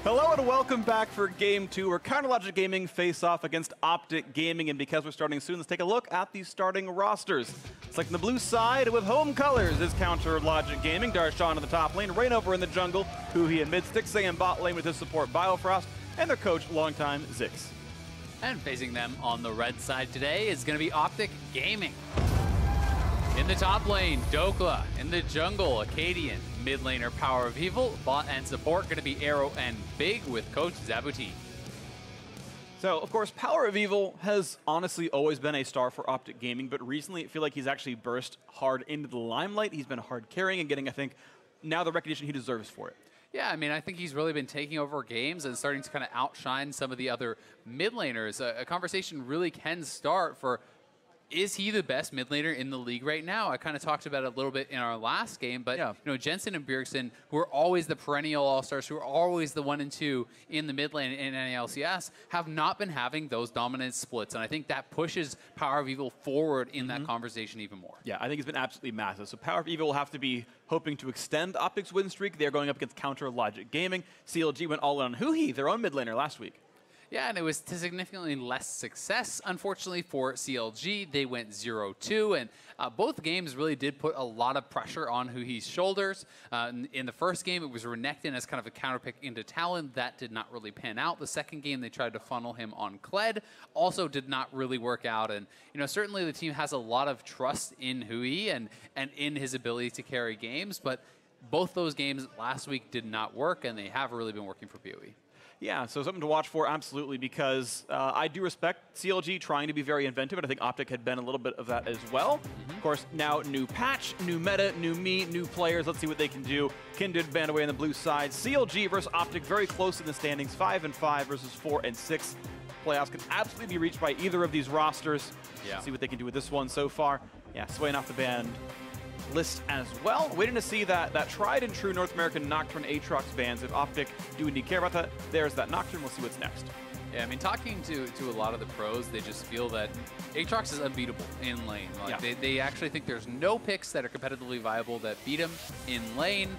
Hello and welcome back for Game 2, where Counterlogic Gaming face off against OpTic Gaming. And because we're starting soon, let's take a look at the starting rosters. It's like the blue side with home colors is Counterlogic Gaming. Darshan in the top lane, Rainover in the jungle, Huhi in mid, Stixay in bot lane with his support Biofrost, and their coach, longtime Zix. And facing them on the red side today is going to be OpTic Gaming. In the top lane, Dokla. In the jungle, Acadian. Mid laner, Power of Evil. Bot and support going to be Arrow and Big with Coach Zabuti. So, of course, Power of Evil has honestly always been a star for OpTic Gaming, but recently I feel like he's actually burst hard into the limelight. He's been hard carrying and getting, I think, now the recognition he deserves for it. Yeah, I mean, I think he's really been taking over games and starting to kind of outshine some of the other mid laners. A conversation really can start for, is he the best mid laner in the league right now? I kind of talked about it a little bit in our last game, but yeah. You know, Jensen and Bjergsen, who are always the perennial all-stars, who are always the 1 and 2 in the mid lane in any LCS, have not been having those dominant splits, and I think that pushes Power of Evil forward in that conversation even more. Yeah, I think it's been absolutely massive. So Power of Evil will have to be hoping to extend OpTic's win streak. They're going up against Counterlogic Gaming. CLG went all in on Huhi, their own mid laner, last week. Yeah, and it was to significantly less success, unfortunately, for CLG. They went 0-2, and both games really did put a lot of pressure on Huhi's shoulders. In the first game, it was Renekton as kind of a counterpick into Talon. That did not really pan out. The second game, they tried to funnel him on Kled. Also did not really work out, and you know, certainly the team has a lot of trust in Huhi and in his ability to carry games, but both those games last week did not work, and they have really been working for PoE. Yeah, so something to watch for, absolutely, because I do respect CLG trying to be very inventive, and I think OpTic had been a little bit of that as well. Of course, now new patch, new meta, new me, new players. Let's see what they can do. Kindred band away on the blue side. CLG versus OpTic very close in the standings, 5-5 versus 4-6. Playoffs can absolutely be reached by either of these rosters. Yeah. See what they can do with this one so far. Yeah, swaying off the band list as well. Waiting to see that tried and true North American Nocturne Aatrox bans. If OpTic do indeed care about that, there's that Nocturne. We'll see what's next. Yeah, I mean, talking to a lot of the pros, they just feel that Aatrox is unbeatable in lane. Like, yeah. they actually think there's no picks that are competitively viable that beat him in lane.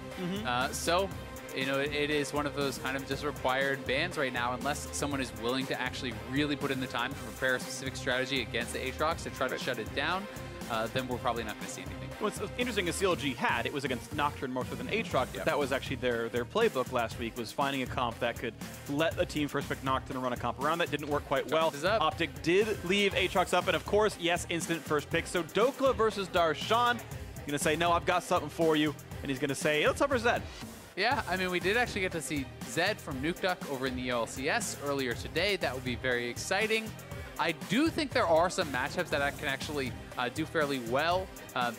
So, you know, it is one of those kind of just required bans right now, unless someone is willing to actually really put in the time to prepare a specific strategy against the Aatrox to try to shut it down. Then we're probably not going to see anything. What's interesting is CLG had, it was against Nocturne more so than Aatrox, but that was actually their playbook last week, was finding a comp that could let a team first pick Nocturne and run a comp around that. Didn't work quite well. OpTic did leave Aatrox up, and of course, yes, instant first pick. So Dokla versus Darshan. He's going to say, no, I've got something for you. And he's going to say, let's hover Zed. Yeah, I mean, we did actually get to see Zed from Nukeduck over in the LCS earlier today. That would be very exciting. I do think there are some matchups that I can actually do fairly well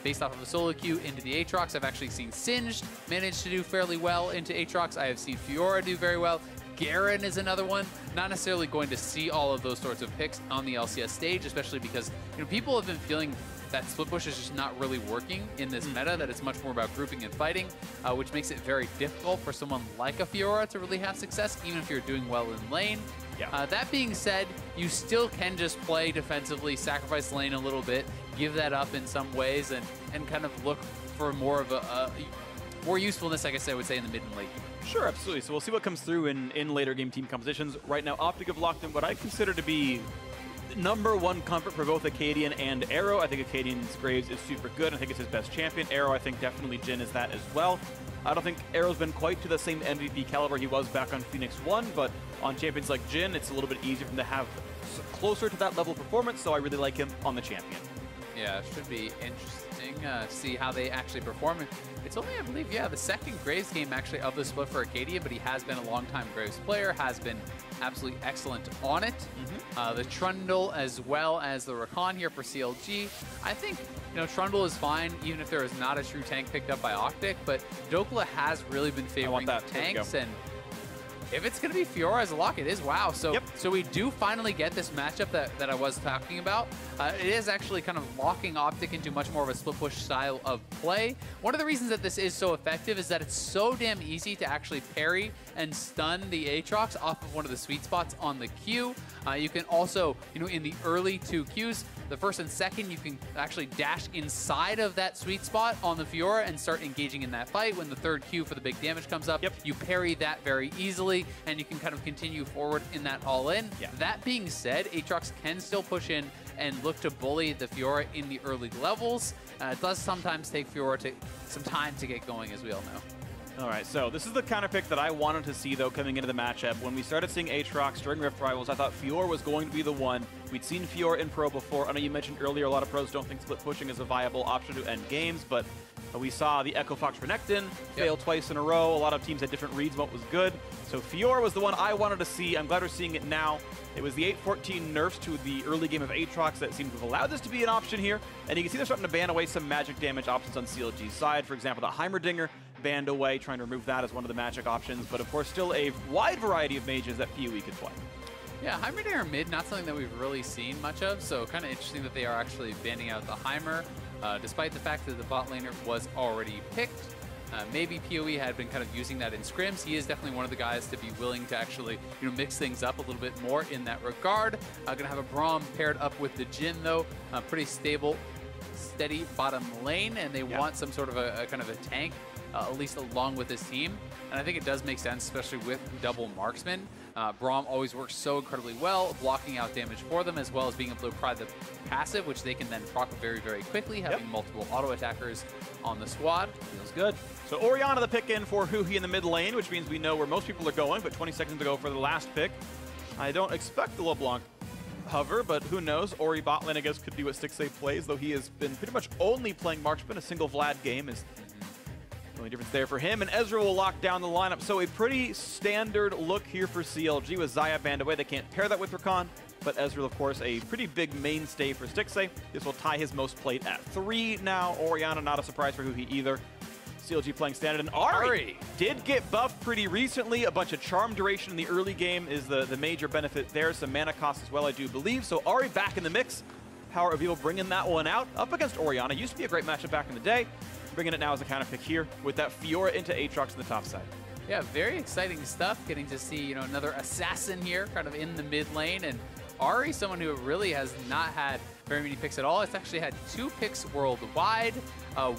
based off of a solo queue into the Aatrox. I've actually seen Singed manage to do fairly well into Aatrox. I have seen Fiora do very well. Garen is another one. Not necessarily going to see all of those sorts of picks on the LCS stage, especially because, you know, people have been feeling that split push is just not really working in this meta, that it's much more about grouping and fighting, which makes it very difficult for someone like a Fiora to really have success, even if you're doing well in lane. Yeah. That being said, you still can just play defensively, sacrifice lane a little bit, give that up in some ways, and kind of look for more of a more usefulness, I guess I would say, in the mid and late game. Sure, absolutely. So we'll see what comes through in later game team compositions. Right now, OpTic have locked in what I consider to be #1 comfort for both Acadian and Arrow. I think Acadian's Graves is super good. I think it's his best champion. Arrow, I think definitely Jhin is that as well. I don't think Arrow's been quite to the same MVP caliber he was back on Phoenix 1, but on champions like Jhin, it's a little bit easier for him to have closer to that level of performance, so I really like him on the champion. Yeah, it should be interesting to see how they actually perform. It's only, I believe, yeah, the second Graves game actually of the split for Acadia, but he has been a long-time Graves player, has been absolutely excellent on it. The Trundle as well as the Rakan here for CLG. I think, you know, Trundle is fine, even if there is not a true tank picked up by OpTic, but Dokla has really been favoring the tanks, and if it's going to be Fiora as a lock, it is. Wow. So, so we do finally get this matchup that I was talking about. It is actually kind of locking OpTic into much more of a split push style of play. One of the reasons that this is so effective is that it's so damn easy to actually parry and stun the Aatrox off of one of the sweet spots on the Q. You can also, you know, in the early 2 Qs, the first and second, you can actually dash inside of that sweet spot on the Fiora and start engaging in that fight. When the third Q for the big damage comes up, you parry that very easily, and you can kind of continue forward in that all-in. That being said, Aatrox can still push in and look to bully the Fiora in the early levels. It does sometimes take Fiora some time to get going, as we all know. All right, so this is the counter pick that I wanted to see, though, coming into the matchup. When we started seeing Aatrox during Rift Rivals, I thought Fiora was going to be the one. We'd seen Fiora in Pro before. I know you mentioned earlier a lot of pros don't think split pushing is a viable option to end games, but we saw the Echo Fox Renekton fail twice in a row. A lot of teams had different reads what was good. So Fiora was the one I wanted to see. I'm glad we're seeing it now. It was the 814 nerfs to the early game of Aatrox that seemed to have allowed this to be an option here. And you can see they're starting to ban away some magic damage options on CLG's side. For example, the Heimerdinger banned away, trying to remove that as one of the magic options. But of course, still a wide variety of mages that PoE could play. Yeah, Heimerdinger mid, not something that we've really seen much of. So kind of interesting that they are actually banning out the Heimer, despite the fact that the bot laner was already picked. Maybe PoE had been kind of using that in scrims. He is definitely one of the guys to be willing to actually, mix things up a little bit more in that regard. Gonna have a Braum paired up with the Jhin, though. Pretty stable, steady bottom lane, and they want some sort of a kind of a tank, at least along with this team. And I think it does make sense, especially with double marksman. Braum always works so incredibly well, blocking out damage for them, as well as being able to apply the passive, which they can then proc very, very quickly, having multiple auto attackers on the squad. Feels good. So Orianna the pick in for Huhi in the mid lane, which means we know where most people are going, but 20 seconds to go for the last pick. I don't expect the LeBlanc hover, but who knows? Ori bot lane, I guess, could be what Stixxay plays, though he has been pretty much only playing marksman. A single Vlad game is the only difference there for him, and Ezreal will lock down the lineup. So a pretty standard look here for CLG with Xayah banned away. They can't pair that with Rakan, but Ezreal, of course, a pretty big mainstay for Stixxay. This will tie his most played at 3 now. Orianna, not a surprise for Huhi either. CLG playing standard, and Ahri did get buffed pretty recently. A bunch of charm duration in the early game is the major benefit there. Some mana cost as well, I do believe. So Ahri back in the mix. Power of Evil bringing that one out. Up against Orianna. Used to be a great matchup back in the day. Bringing it now as a counter pick here with that Fiora into Aatrox on the top side. Yeah, very exciting stuff. Getting to see, another assassin here kind of in the mid lane. And Ahri, someone who really has not had very many picks at all. It's actually had 2 picks worldwide,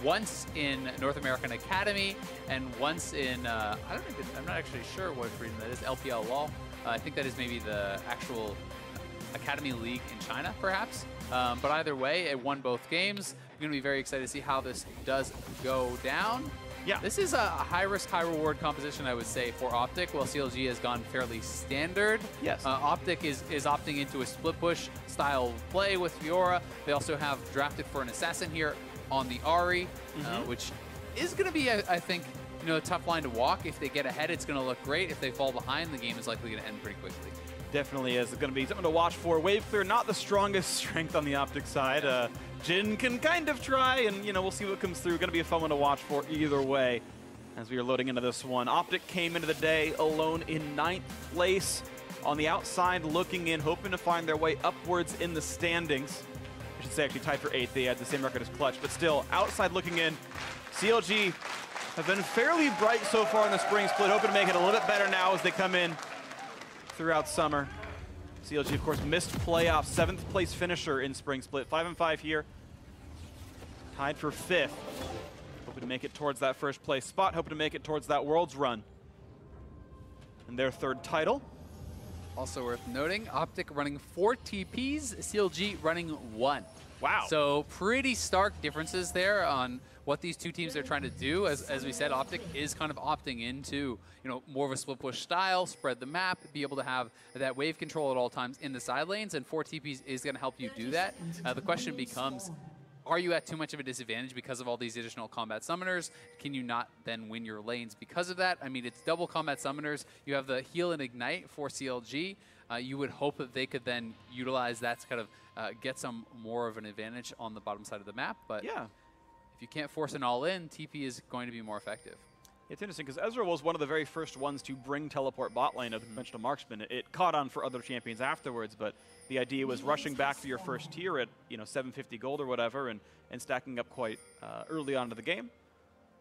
once in North American Academy and once in, I'm not actually sure what region that is, LPL LOL. I think that is maybe the actual Academy League in China, perhaps. But either way, it won both games. I'm going to be very excited to see how this does go down. Yeah, this is a high-risk, high-reward composition, I would say, for OpTic, while CLG has gone fairly standard. Yes. OpTic is opting into a split-push style play with Fiora. They also have drafted for an assassin here on the Ahri, which is going to be, I think, a tough line to walk. If they get ahead, it's going to look great. If they fall behind, the game is likely going to end pretty quickly. Definitely is. It's going to be something to watch for. Wave clear, not the strongest strength on the OpTic side. Jhin can kind of try, and we'll see what comes through. Going to be a fun one to watch for either way as we are loading into this one. OpTic came into the day alone in 9th place. On the outside looking in, hoping to find their way upwards in the standings. I should say actually tied for 8th. They had the same record as Clutch, but still outside looking in. CLG have been fairly bright so far in the spring split, hoping to make it a little bit better now as they come in throughout summer. CLG, of course, missed playoffs, 7th place finisher in spring split, 5-5 here. Tied for 5th. Hoping to make it towards that first place spot, hoping to make it towards that Worlds run. And their 3rd title. Also worth noting, OpTic running 4 TPs, CLG running 1. Wow. So pretty stark differences there on what these two teams are trying to do. As we said, OpTic is kind of opting into more of a split push style, spread the map, be able to have that wave control at all times in the side lanes, and 4 TPs is going to help you do that. The question becomes, are you at too much of a disadvantage because of all these additional combat summoners? Can you not then win your lanes because of that? I mean, it's double combat summoners. You have the heal and ignite for CLG. You would hope that they could then utilize that to kind of get some more of an advantage on the bottom side of the map. But yeah, if you can't force an all-in, TP is going to be more effective. It's interesting because Ezreal was one of the very first ones to bring teleport bot lane of the conventional marksman. It caught on for other champions afterwards, but the idea was rushing back for your first tier at 750 gold or whatever, and stacking up quite early on into the game.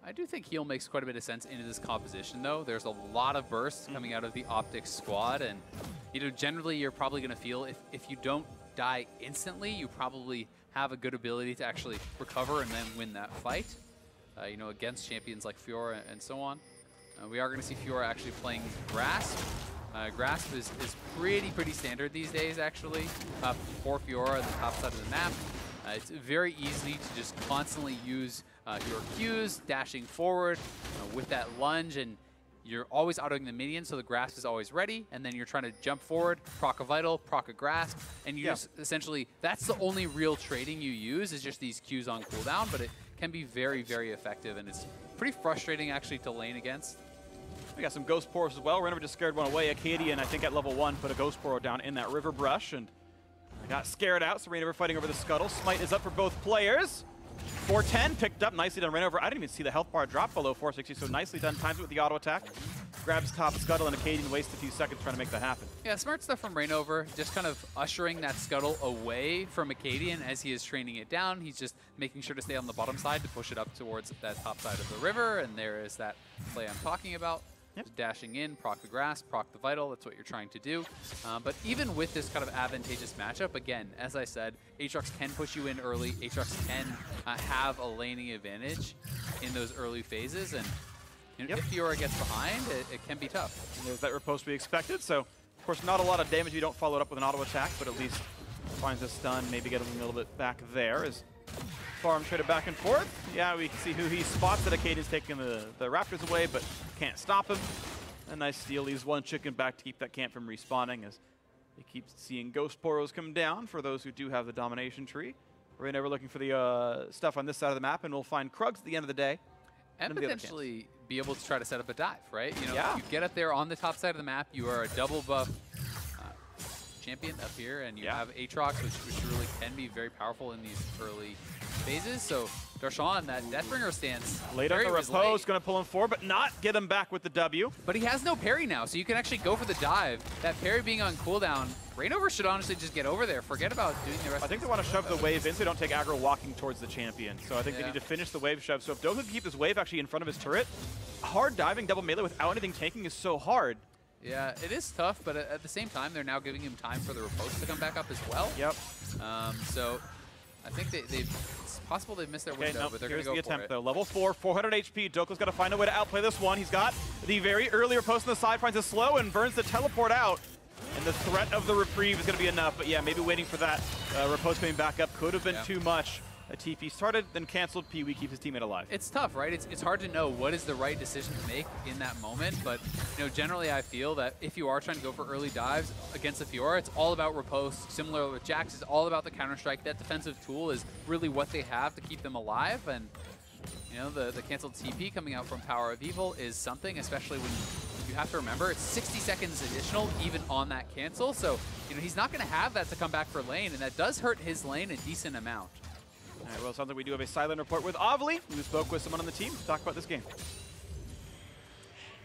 I do think heal makes quite a bit of sense into this composition, though. There's a lot of bursts coming out of the OpTic squad, and generally you're probably going to feel if you don't die instantly, you probably have a good ability to actually recover and then win that fight, you know, against champions like Fiora and so on. We are going to see Fiora actually playing Grasp. Grasp is pretty standard these days, actually, for Fiora on the top side of the map. It's very easy to just constantly use your Qs, dashing forward with that lunge, and you're always autoing the minion, so the Grasp is always ready, and then you're trying to jump forward, proc a Vital, proc a Grasp, and you just essentially, that's the only real trading you use, is just these Qs on cooldown, but it can be very effective, and it's pretty frustrating actually to lane against. We got some Ghost Pores as well. Reinover just scared one away. Acadian, I think at level 1, put a Ghost Pore down in that River Brush, and got scared out, so Reinover fighting over the Scuttle. Smite is up for both players. 410 picked up, nicely done. Reinover, I didn't even see the health bar drop below 460, so nicely done. Times it with the auto attack. Grabs top Scuttle, and Acadian wastes a few seconds trying to make that happen. Yeah, smart stuff from Reinover, just kind of ushering that Scuttle away from Acadian as he is training it down. He's just making sure to stay on the bottom side to push it up towards that top side of the river, and there is that play I'm talking about. Just dashing in, proc the Grasp, proc the Vital, that's what you're trying to do. But even with this kind of advantageous matchup, again, as I said, Aatrox can push you in early. Aatrox can have a laning advantage in those early phases, and you know, if Fiora gets behind, it can be tough. And there's that riposte we expected, so of course not a lot of damage. You don't follow it up with an auto attack, but at least finds a stun, maybe get a little bit back there as Farm traded back and forth. Yeah, we can see who he spots that Acadian's taking the Raptors away, but can't stop him. A nice steal, leaves one chicken back to keep that camp from respawning as he keeps seeing Ghost Poros come down for those who do have the domination tree. We're never looking for the stuff on this side of the map, and we'll find Krugs at the end of the day. And potentially be able to try to set up a dive, right? You know, yeah. You get up there on the top side of the map, you are a double buff champion up here, and you have Aatrox, which really can be very powerful in these early phases. So Darshan, that Deathbringer stance. Late on the repose, going to pull him forward, but not get him back with the W. But he has no parry now, so you can actually go for the dive. That parry being on cooldown, Reinover should honestly just get over there. Forget about doing the rest. I think they want to shove the wave in so they don't take aggro walking towards the champion. So I think they need to finish the wave shove. So if Doka can keep his wave actually in front of his turret, hard diving double melee without anything tanking is so hard. Yeah, it is tough, but at the same time, they're now giving him time for the repose to come back up as well. Yep. So I think it's possible they've missed their window, but they're going to go the attempt, for it. though. Level 4, 400 HP. Doka's got to find a way to outplay this one. He's got the very early repose on the side, finds a slow, and burns the teleport out. And the threat of the reprieve is going to be enough. But yeah, maybe waiting for that repose coming back up could have been too much. A TP started, then canceled. Pee-wee keeps his teammate alive. It's tough, right? It's hard to know what is the right decision to make in that moment. But you know, generally, I feel that if you are trying to go for early dives against a Fiora, it's all about repose. Similar with Jax, it's all about the counter-strike. That defensive tool is really what they have to keep them alive. And you know, the canceled TP coming out from Power of Evil is something, especially when you have to remember it's 60 seconds additional even on that cancel. So you know, he's not going to have that to come back for lane, and that does hurt his lane a decent amount. All right, well, it sounds like we do have a silent report with Avli, who spoke with someone on the team to talk about this game.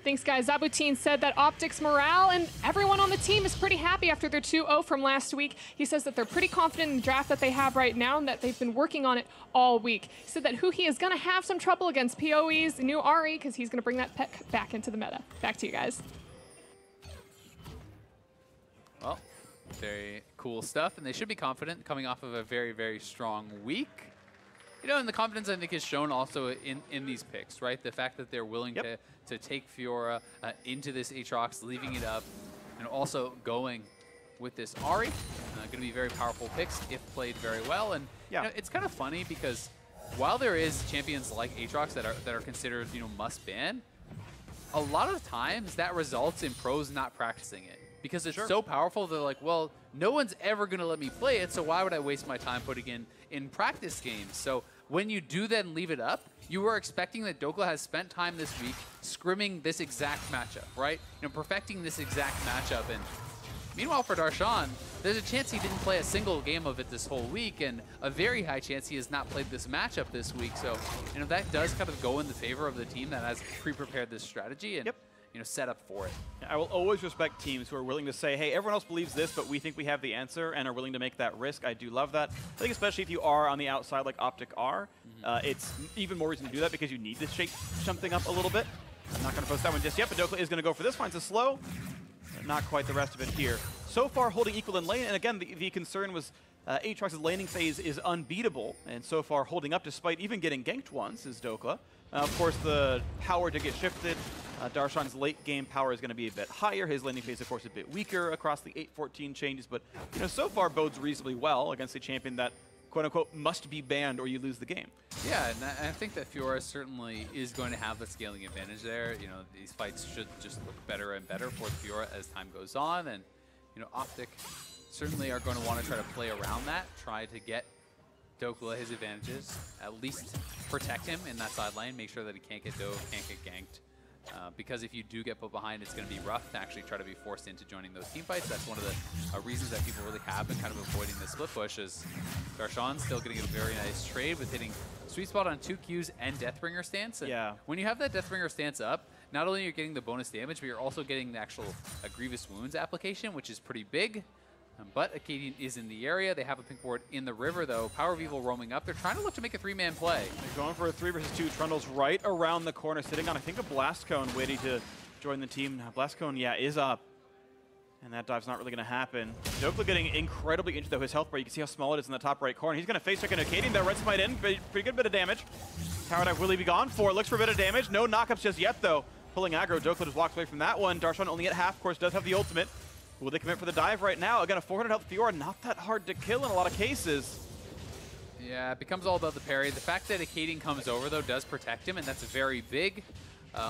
Thanks, guys. Zabutin said that OpTic's morale and everyone on the team is pretty happy after their 2-0 from last week. He says that they're pretty confident in the draft that they have right now and that they've been working on it all week. He said that Huhi is going to have some trouble against PoE's new Ari because he's going to bring that pick back into the meta. Back to you guys. Well, very cool stuff, and they should be confident coming off of a very strong week. You know, and the confidence, I think, is shown also in these picks, right? The fact that they're willing to take Fiora into this Aatrox, leaving it up, and also going with this Ari. Going to be very powerful picks if played very well. And you know, it's kind of funny because while there is champions like Aatrox that are considered, you know, must ban, a lot of times that results in pros not practicing it. Because it's so powerful, they're like, well, no one's ever going to let me play it, so why would I waste my time putting in practice games? So when you do then leave it up, you are expecting that Doka has spent time this week scrimming this exact matchup, right? You know, perfecting this exact matchup. And meanwhile, for Darshan, there's a chance he didn't play a single game of it this whole week, and a very high chance he has not played this matchup this week. So, you know, that does kind of go in the favor of the team that has pre-prepared this strategy and you know, set up for it. I will always respect teams who are willing to say, hey, everyone else believes this, but we think we have the answer and are willing to make that risk. I do love that. I think especially if you are on the outside like OpTic are, it's even more reason to do that because you need to shake something up a little bit. I'm not going to post that one just yet, but Doka is going to go for this, finds a slow. not quite the rest of it here. So far, holding equal in lane, and again, the concern was Aatrox's laning phase is unbeatable, and so far holding up despite even getting ganked once is Dokla. Of course, the power to get shifted. Darshan's late game power is going to be a bit higher. His laning phase, of course, a bit weaker across the 8-14 changes, but so far bodes reasonably well against a champion that quote-unquote must be banned or you lose the game. Yeah, and I think that Fiora certainly is going to have the scaling advantage there. These fights should just look better and better for Fiora as time goes on, and OpTic certainly are going to want to try to play around that, try to get Dokla his advantages, at least protect him in that side lane, make sure that he can't get dove, can't get ganked. Because if you do get put behind, it's going to be rough to actually try to be forced into joining those team fights. That's one of the reasons that people really have been kind of avoiding the split push, is Darshan still getting a very nice trade with hitting sweet spot on 2 Qs and Deathbringer stance. And yeah. When you have that Deathbringer stance up, not only are you getting the bonus damage, but you're also getting the actual Grievous Wounds application, which is pretty big. But Acadian is in the area. They have a pink ward in the river, though. Power of Evil roaming up. They're trying to look to make a 3-man play. They're going for a 3 versus 2. Trundle's right around the corner, sitting on, I think, a Blast Cone, waiting to join the team. Now, Blast Cone, yeah, is up. And that dive's not really going to happen. Dokla getting incredibly into, though, his health bar. You can see how small it is in the top right corner. He's going to face check an Acadian. That red smite in. Pretty good bit of damage. Tower dive will he be gone for? Looks for a bit of damage. No knockups just yet, though. Pulling aggro. Dokla just walks away from that one. Darshan only at half, of course, does have the ultimate. Will they commit for the dive right now? Again, a 400 health Fiora, not that hard to kill in a lot of cases. Yeah, it becomes all about the parry. The fact that Acadian comes over, though, does protect him, and that's very big.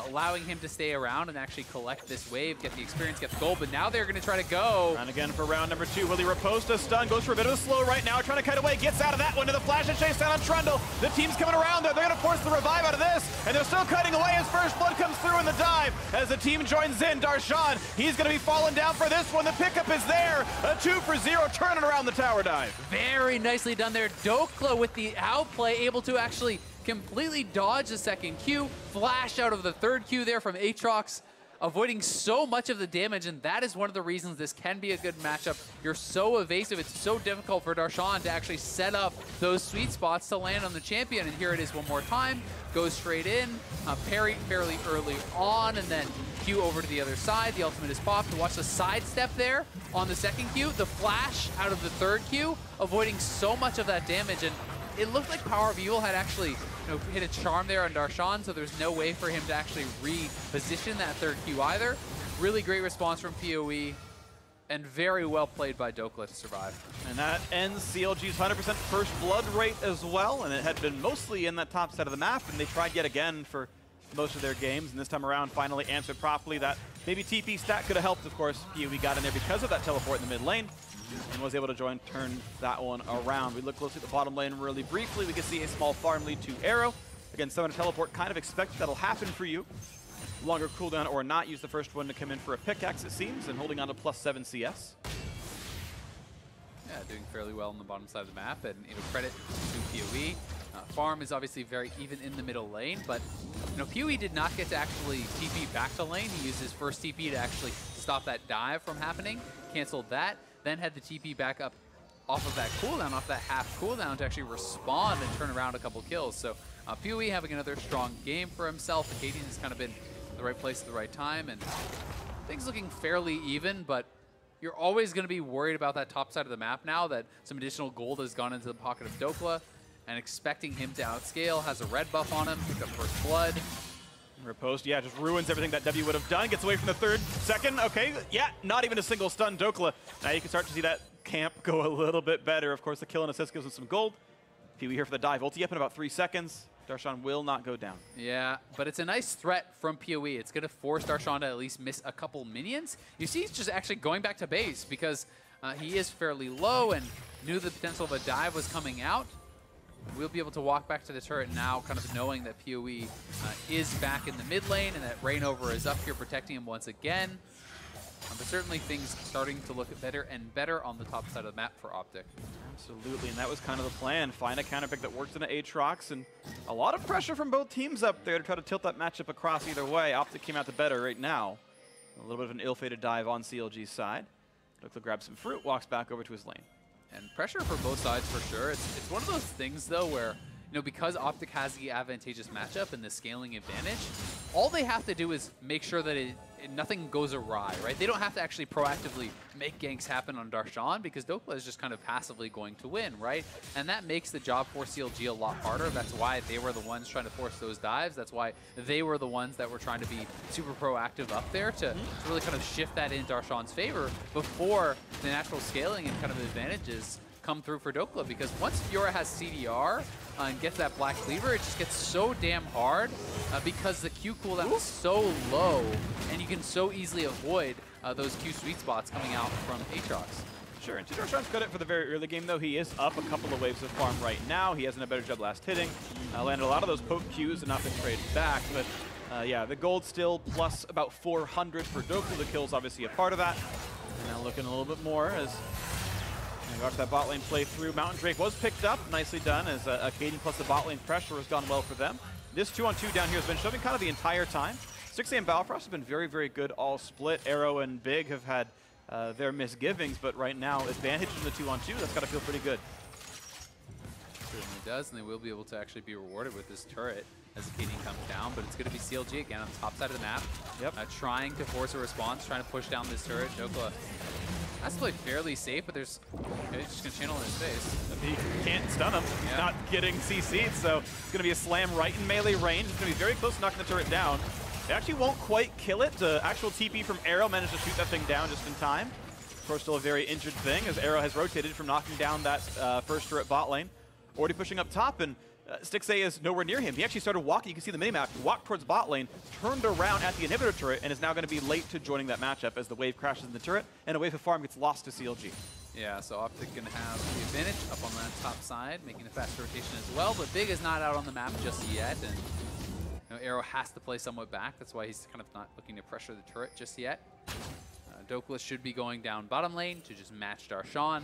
Allowing him to stay around and actually collect this wave, get the experience, get the gold, but now they're going to try to go. And again for round number 2. Will he riposte a stun? Goes for a bit of a slow right now, trying to cut away, gets out of that one to the flash and chase down on Trundle. The team's coming around there. They're going to force the revive out of this, and they're still cutting away as first blood comes through in the dive. As the team joins in, Darshan, he's going to be falling down for this one. The pickup is there. A 2 for 0, turning around the tower dive. Very nicely done there. Dokla with the outplay, able to actually completely dodge the second Q, flash out of the third Q there from Aatrox, avoiding so much of the damage, and that is one of the reasons this can be a good matchup. You're so evasive, it's so difficult for Darshan to actually set up those sweet spots to land on the champion, and here it is one more time, goes straight in, parry fairly early on, and then Q over to the other side, the ultimate is popped. Watch the sidestep there on the second Q, the flash out of the third Q, avoiding so much of that damage, and it looked like Power of Evil had actually hit a charm there on Darshan, so there's no way for him to actually reposition that third Q either. Really great response from PoE, and very well played by Dokla to survive. And that ends CLG's 100% first blood rate as well, and it had been mostly in that top side of the map, and they tried yet again for most of their games, and this time around finally answered properly. That maybe TP stat could have helped, of course. PoE got in there because of that teleport in the mid lane, and was able to turn that one around. We look closely at the bottom lane really briefly. We can see a small farm lead to Arrow. Again, someone to teleport, kind of expect that'll happen for you. Longer cooldown or not, use the first one to come in for a pickaxe, it seems, and holding on to +7 CS. Yeah, doing fairly well on the bottom side of the map, and credit to PoE. Farm is obviously very even in the middle lane, but PoE did not get to actually TP back to lane. He used his first TP to actually stop that dive from happening, canceled that, then had the TP back up off of that cooldown, off that half cooldown, to actually respond and turn around a couple kills. So PoE having another strong game for himself. Acadian has kind of been in the right place at the right time, and things looking fairly even, but you're always going to be worried about that top side of the map now that some additional gold has gone into the pocket of Dokla, and expecting him to outscale. Has a red buff on him, picked up first blood. Riposte, yeah, just ruins everything that W would have done. Gets away from the third, second, okay. Yeah, not even a single stun, Dokla. Now you can start to see that camp go a little bit better. Of course, the kill and assist gives him some gold. PoE here for the dive. Ulti up in about 3 seconds. Darshan will not go down. Yeah, but it's a nice threat from PoE. It's going to force Darshan to at least miss a couple minions. You see he's just actually going back to base because he is fairly low and knew the potential of a dive was coming out. We'll be able to walk back to the turret now, kind of knowing that PoE is back in the mid lane and that Rainover is up here protecting him once again. But certainly things starting to look better and better on the top side of the map for OpTic. Absolutely, and that was kind of the plan. Find a counter pick that works in an Aatrox, and a lot of pressure from both teams up there to try to tilt that matchup across either way. OpTic came out the better right now. A little bit of an ill-fated dive on CLG's side. Dokla grabs some fruit, walks back over to his lane. And pressure for both sides for sure. It's one of those things though where, because OpTic has the advantageous matchup and the scaling advantage, all they have to do is make sure that it nothing goes awry, right? They don't have to actually proactively make ganks happen on Darshan because Dokla is just kind of passively going to win, right? And that makes the job for CLG a lot harder. That's why they were the ones trying to force those dives. That's why they were the ones that were trying to be super proactive up there to really kind of shift that in Darshan's favor before the natural scaling and kind of advantages come through for Dokla, because once Fiora has CDR and gets that Black Cleaver, it just gets so damn hard because the Q cooldown is so low, and you can so easily avoid those Q sweet spots coming out from Aatrox. Sure, and to Darshan's credit for the very early game, though, he is up a couple of waves of farm right now. He has done a better job last hitting, landed a lot of those poke Qs and not been traded back, but yeah, the gold still plus about 400 for Dokla. The kill's obviously a part of that. And now looking a little bit more as you watch that bot lane play through. Mountain Drake was picked up, nicely done, as Acadian plus the bot lane pressure has gone well for them. This 2-on-2 down here has been shoving kind of the entire time. 6A and Balfrost have been very, very good all split. Arrow and Big have had their misgivings, but right now, advantage in the 2-on-2, that's got to feel pretty good. Certainly does, and they will be able to actually be rewarded with this turret as Acadian comes down, but it's going to be CLG again on the top side of the map. Yep. Trying to force a response, trying to push down this turret. Dokla has to play fairly safe, but there's... Okay, just going to channel in his face. He can't stun him. Yeah. He's not getting CC'd, so it's going to be a slam right in melee range. It's going to be very close to knocking the turret down. It actually won't quite kill it. The actual TP from Arrow managed to shoot that thing down just in time. Of course, still a very injured thing, as Arrow has rotated from knocking down that first turret bot lane. Already pushing up top, and Stixay is nowhere near him. He actually started walking. You can see the minimap. He walked towards bot lane, turned around at the inhibitor turret, and is now going to be late to joining that matchup as the wave crashes in the turret, and a wave of farm gets lost to CLG. Yeah, so OpTic going to have the advantage up on that top side, making a fast rotation as well, but Big is not out on the map just yet, and you know, Arrow has to play somewhat back. That's why he's kind of not looking to pressure the turret just yet. Dokla should be going down bottom lane to just match Darshan.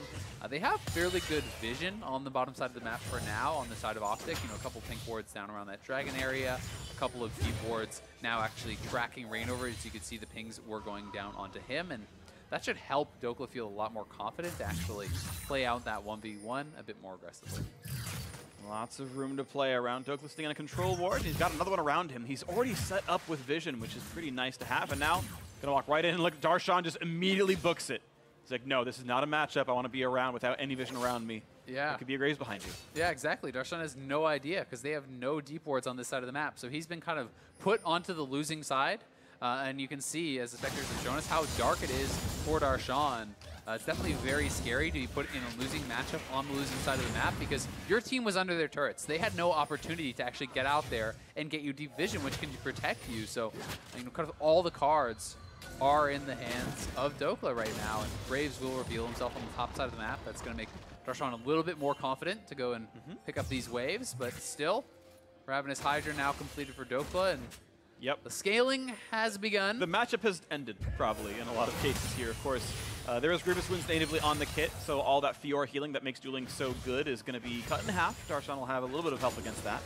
They have fairly good vision on the bottom side of the map for now on the side of OpTic. You know, a couple pink boards down around that dragon area, a couple of deep boards now actually tracking Reignover. As you can see, the pings were going down onto him, and that should help Dokla feel a lot more confident to actually play out that 1v1 a bit more aggressively. Lots of room to play around. Dokla staying on a control ward. He's got another one around him. He's already set up with vision, which is pretty nice to have, and now gonna walk right in and look, Darshan just immediately books it. He's like, no, this is not a matchup. I want to be around without any vision around me. Yeah. There could be a Graves behind you. Yeah, exactly. Darshan has no idea because they have no deep wards on this side of the map. So he's been kind of put onto the losing side. And you can see, as the spectators have shown us, how dark it is for Darshan. It's definitely very scary to be put in a losing matchup on the losing side of the map because your team was under their turrets. They had no opportunity to actually get out there and get you deep vision, which can protect you. So, you know, kind of all the cards are in the hands of Dokla right now, and Graves will reveal himself on the top side of the map. That's going to make Darshan a little bit more confident to go and pick up these waves, but still, Ravenous Hydra now completed for Dokla, and yep, the scaling has begun. The matchup has ended, probably, in a lot of cases here. Of course, there is Grievous Wounds natively on the kit, so all that Fiora healing that makes dueling so good is going to be cut in half. Darshan will have a little bit of help against that.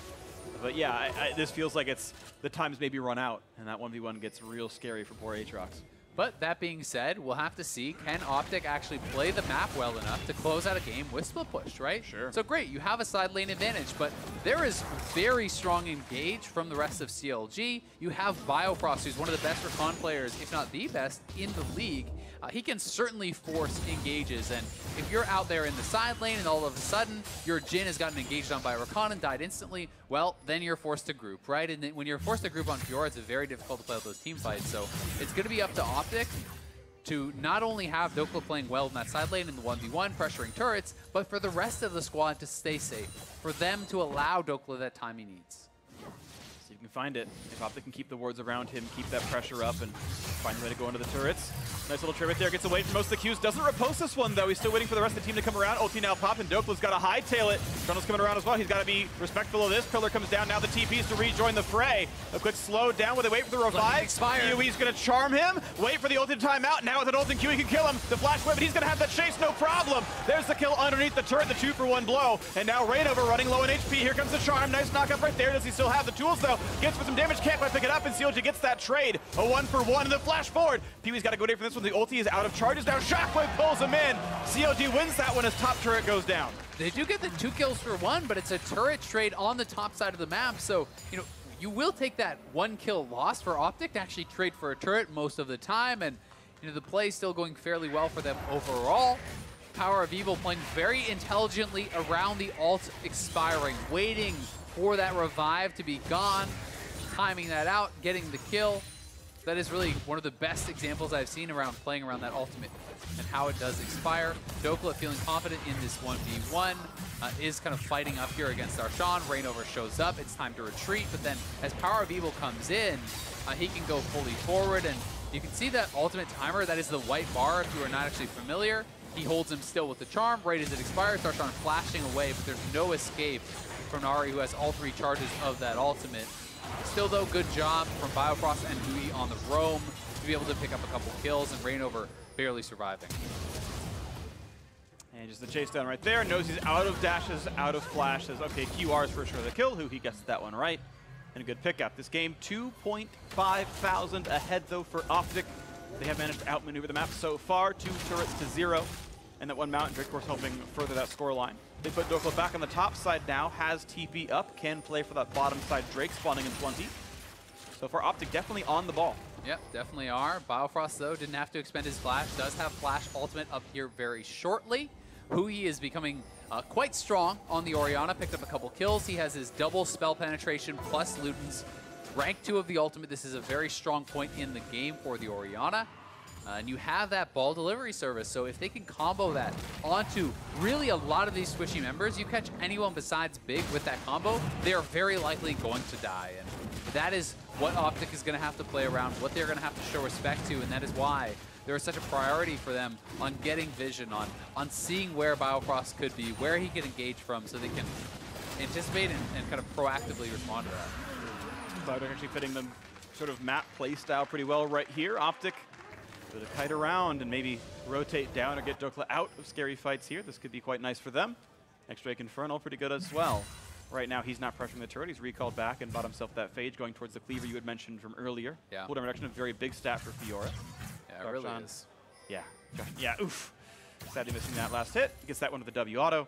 But yeah, this feels like it's the time's maybe run out, and that 1v1 gets real scary for poor Aatrox. But that being said, we'll have to see, can OpTic actually play the map well enough to close out a game with split push, right? Sure. So great, you have a side lane advantage, but there is very strong engage from the rest of CLG. You have Biofrost, who's one of the best recon players, if not the best, in the league. He can certainly force engages, and if you're out there in the side lane and all of a sudden your Jhin has gotten engaged on by a recon and died instantly, well, then you're forced to group, right? And then when you're forced to group on Fiora, it's very difficult to play with those team fights. So it's going to be up to OpTic to not only have Dokla playing well in that side lane in the 1v1, pressuring turrets, but for the rest of the squad to stay safe, for them to allow Dokla that time he needs. So you can find it. If OpTic can keep the wards around him, keep that pressure up, and find a way to go into the turrets. Nice little trip there, gets away from most of the Qs. Doesn't repulse this one, though. He's still waiting for the rest of the team to come around. Ulti now popping. Dokla's got to hightail it. Trundle's coming around as well. He's got to be respectful of this. Pillar comes down. Now the TP's to rejoin the fray. A quick slow down while they wait for the revive. He's going to charm him. Wait for the ulti to time out. Now with an ult and Q, he can kill him. The flash whip, and he's going to have that chase, no problem. There's the kill underneath the turret, the 2-for-1 blow. And now Reignover running low in HP. Here comes the charm. Nice knockup right there. Does he still have the tools, though? Gets for some damage. Can't quite pick it up, and CLG gets that trade. A 1-for-1 and the flash forward. Pee-wee's got to go down for this one. The ulti is out of charges now. Shockwave pulls him in. CLG wins that one as top turret goes down. They do get the 2 kills for 1, but it's a turret trade on the top side of the map. So, you know, you will take that 1 kill loss for OpTic to actually trade for a turret most of the time, and the play is still going fairly well for them overall. Power of Evil playing very intelligently around the ult expiring, waiting for that revive to be gone, timing that out, getting the kill. That is really one of the best examples I've seen around playing around that ultimate and how it does expire. Dokla feeling confident in this 1v1, is kind of fighting up here against Darshan. Reignover shows up, it's time to retreat, but then as Power of Evil comes in, he can go fully forward, and you can see that ultimate timer, that is the white bar if you are not actually familiar. He holds him still with the charm, right as it expires, Darshan flashing away, but there's no escape from Nari, who has all 3 charges of that ultimate. Still though, good job from Biofrost and Hui on the roam to be able to pick up a couple kills, and Reignover barely surviving. And just the chase down right there. Knows he's out of dashes, out of flashes. Okay, QR's for sure the kill. Hui gets that one right. And a good pickup. This game, 2.5 thousand ahead though for OpTic. They have managed to outmaneuver the map so far. 2 turrets to 0. And that one Mountain Drake course helping further that scoreline. They put Dokla back on the top side now, has TP up, can play for that bottom side Drake spawning in 20. So far OpTic definitely on the ball. Yep, definitely are. Biofrost though didn't have to expend his flash, does have flash ultimate up here very shortly. Hui is becoming quite strong on the Orianna, picked up a couple kills. He has his double spell penetration plus Luden's rank 2 of the ultimate. This is a very strong point in the game for the Orianna. And you have that ball delivery service, so if they can combo that onto really a lot of these squishy members, you catch anyone besides Big with that combo, they are very likely going to die. And that is what OpTic is going to have to play around, what they're going to have to show respect to, and that is why there is such a priority for them on getting vision, on seeing where Biofrost could be, where he can engage from, so they can anticipate and kind of proactively respond to that. Cloud actually fitting the sort of map play style pretty well right here. OpTic to kite around and maybe rotate down or get Dokla out of scary fights here. This could be quite nice for them. Next Drake Infernal, pretty good as well. Right now, he's not pressuring the turret. He's recalled back and bought himself that phage, going towards the cleaver you had mentioned from earlier. Yeah. Cooldown reduction, a very big stat for Fiora. Yeah, it really is. Yeah. Yeah, oof. Sadly missing that last hit. He gets that one with the W auto.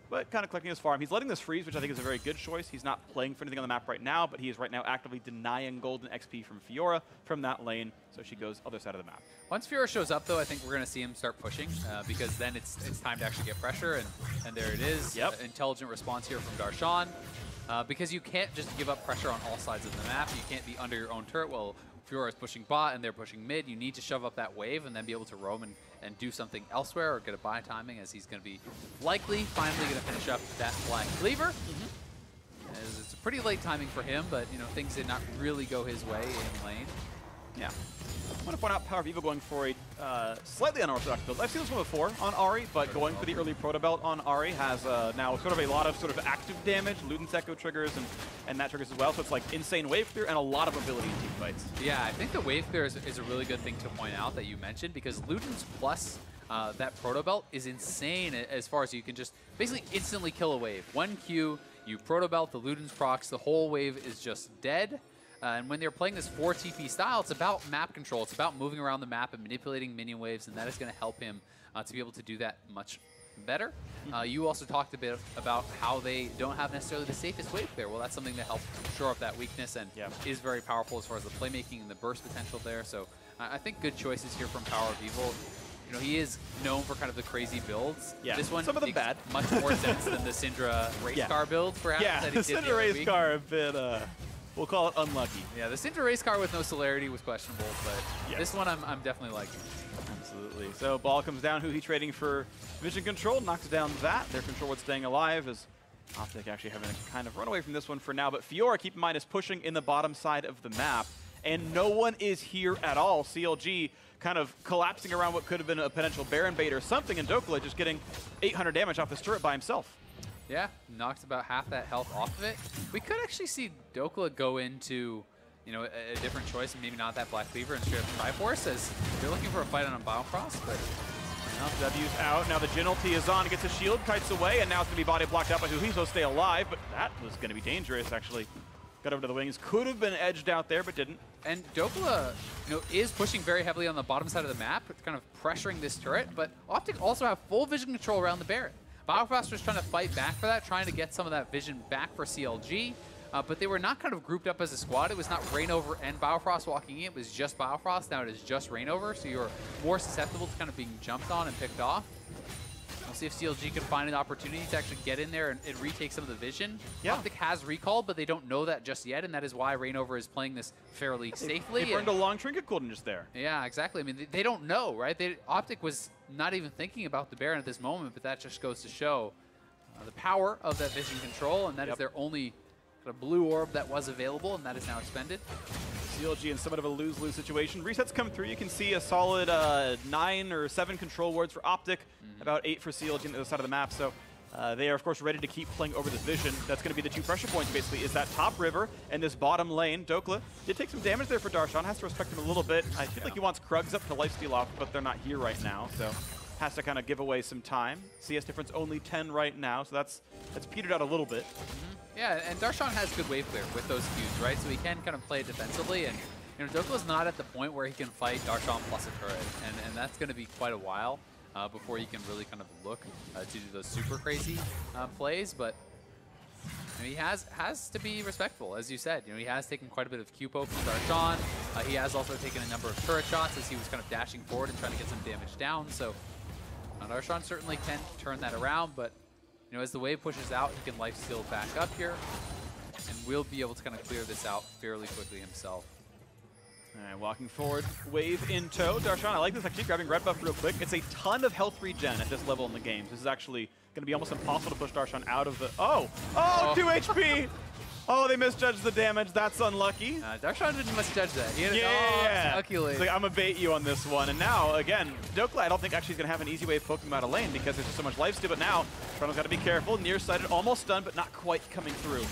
But kind of collecting his farm. He's letting this freeze, which I think is a very good choice. He's not playing for anything on the map right now, but he is right now actively denying golden XP from Fiora from that lane, so she goes other side of the map. Once Fiora shows up, though, I think we're going to see him start pushing, because then it's time to actually get pressure, and there it is. Yep. Intelligent response here from Darshan, because you can't just give up pressure on all sides of the map. You can't be under your own turret while Fiora is pushing bot and they're pushing mid. You need to shove up that wave and then be able to roam and do something elsewhere or get a buy timing, as he's going to be likely finally going to finish up that Black Cleaver. As it's a pretty late timing for him, but things did not really go his way in lane. Yeah. I want to point out Power of Evil going for a slightly unorthodox build. I've seen this one before on Ahri, but going for the early Proto Belt on Ahri has now sort of a lot of sort of active damage, Luden's Echo triggers, and that triggers as well. So it's like insane wave clear and a lot of mobility in team fights. Yeah, I think the wave clear is a really good thing to point out that you mentioned, because Luden's plus that Proto Belt is insane as far as you can just basically instantly kill a wave. 1 Q, you Proto Belt, the Luden's procs, the whole wave is just dead. And when they're playing this 4 TP style, it's about map control. It's about moving around the map and manipulating minion waves, and that is going to help him to be able to do that much better. You also talked a bit about how they don't have necessarily the safest wave clear. Well, that's something that helps shore up that weakness and is very powerful as far as the playmaking and the burst potential there. So I think good choices here from Power of Evil. He is known for kind of the crazy builds. Yeah, this one some of them makes bad. much more sense than the Syndra race car build, perhaps. Yeah, that the Syndra race car a bit, we'll call it unlucky. Yeah, the Syndra race car with no celerity was questionable, but this one I'm definitely liking. Absolutely. So ball comes down. Hui trading for vision control, knocks down that. Their control ward staying alive, as OpTic actually having a kind of run away from this one for now. But Fiora, keep in mind, is pushing in the bottom side of the map, and no one is here at all. CLG kind of collapsing around what could have been a potential Baron bait or something, and Dokla just getting 800 damage off this turret by himself. Yeah, knocked about half that health off of it. We could actually see Dokla go into, a different choice, and maybe not that Black Cleaver and straight up Triforce, as they're looking for a fight on a Biofrost, but now W's out. Now the Gentility is on, gets a shield, kites away, and now it's going to be body blocked out by Hui. He's supposed to stay alive, but that was going to be dangerous, actually. Got over to the wings. Could have been edged out there, but didn't. And Dokla, is pushing very heavily on the bottom side of the map, kind of pressuring this turret, but OpTic also have full vision control around the Baron. Biofrost was trying to fight back for that, trying to get some of that vision back for CLG. but they were not kind of grouped up as a squad. It was not Rainover and Biofrost walking in. It was just Biofrost. Now it is just Rainover, so you're more susceptible to kind of being jumped on and picked off. We'll see if CLG can find an opportunity to actually get in there and retake some of the vision. Yeah. OpTic has recalled, but they don't know that just yet, and that is why Rainover is playing this fairly safely. They burned a long trinket cooldown just there. Yeah, exactly. I mean, they don't know, right? OpTic was not even thinking about the Baron at this moment, but that just goes to show the power of that vision control, and that is their only kind of blue orb that was available, and that is now expended. CLG in somewhat of a lose-lose situation. Resets come through. You can see a solid 9 or 7 control wards for OpTic, about 8 for CLG on the other side of the map. So they are, of course, ready to keep playing over this vision. That's going to be the 2 pressure points, basically, is that top river and this bottom lane. Dokla did take some damage there for Darshan. Has to respect him a little bit. I feel like he wants Krugs up to lifesteal off, but they're not here right now. So has to kind of give away some time. CS difference only 10 right now, so that's petered out a little bit. Yeah, and Darshan has good wave clear with those Qs, right? So he can kind of play defensively, and Dokla's not at the point where he can fight Darshan plus a turret, and that's going to be quite a while before he can really kind of look to do those super crazy plays. But he has to be respectful, as you said. He has taken quite a bit of Q poke from Darshan. He has also taken a number of turret shots as he was kind of dashing forward and trying to get some damage down. So Darshan certainly can turn that around, but as the wave pushes out, he can lifesteal back up here, and will be able to kind of clear this out fairly quickly himself. All right, walking forward, wave in tow. Darshan, I like this actually, grabbing red buff real quick. It's a ton of health regen at this level in the game. This is actually going to be almost impossible to push Darshan out of the... Oh, 2 HP! Oh, they misjudged the damage. That's unlucky. Darshan didn't misjudge that. He had It's like, I'm going to bait you on this one. And now, again, Dokla, I don't think actually is going to have an easy way of poking him out of lane because there's just so much lifesteal. But now, Darshan's got to be careful. Nearsighted, almost stunned, but not quite coming through.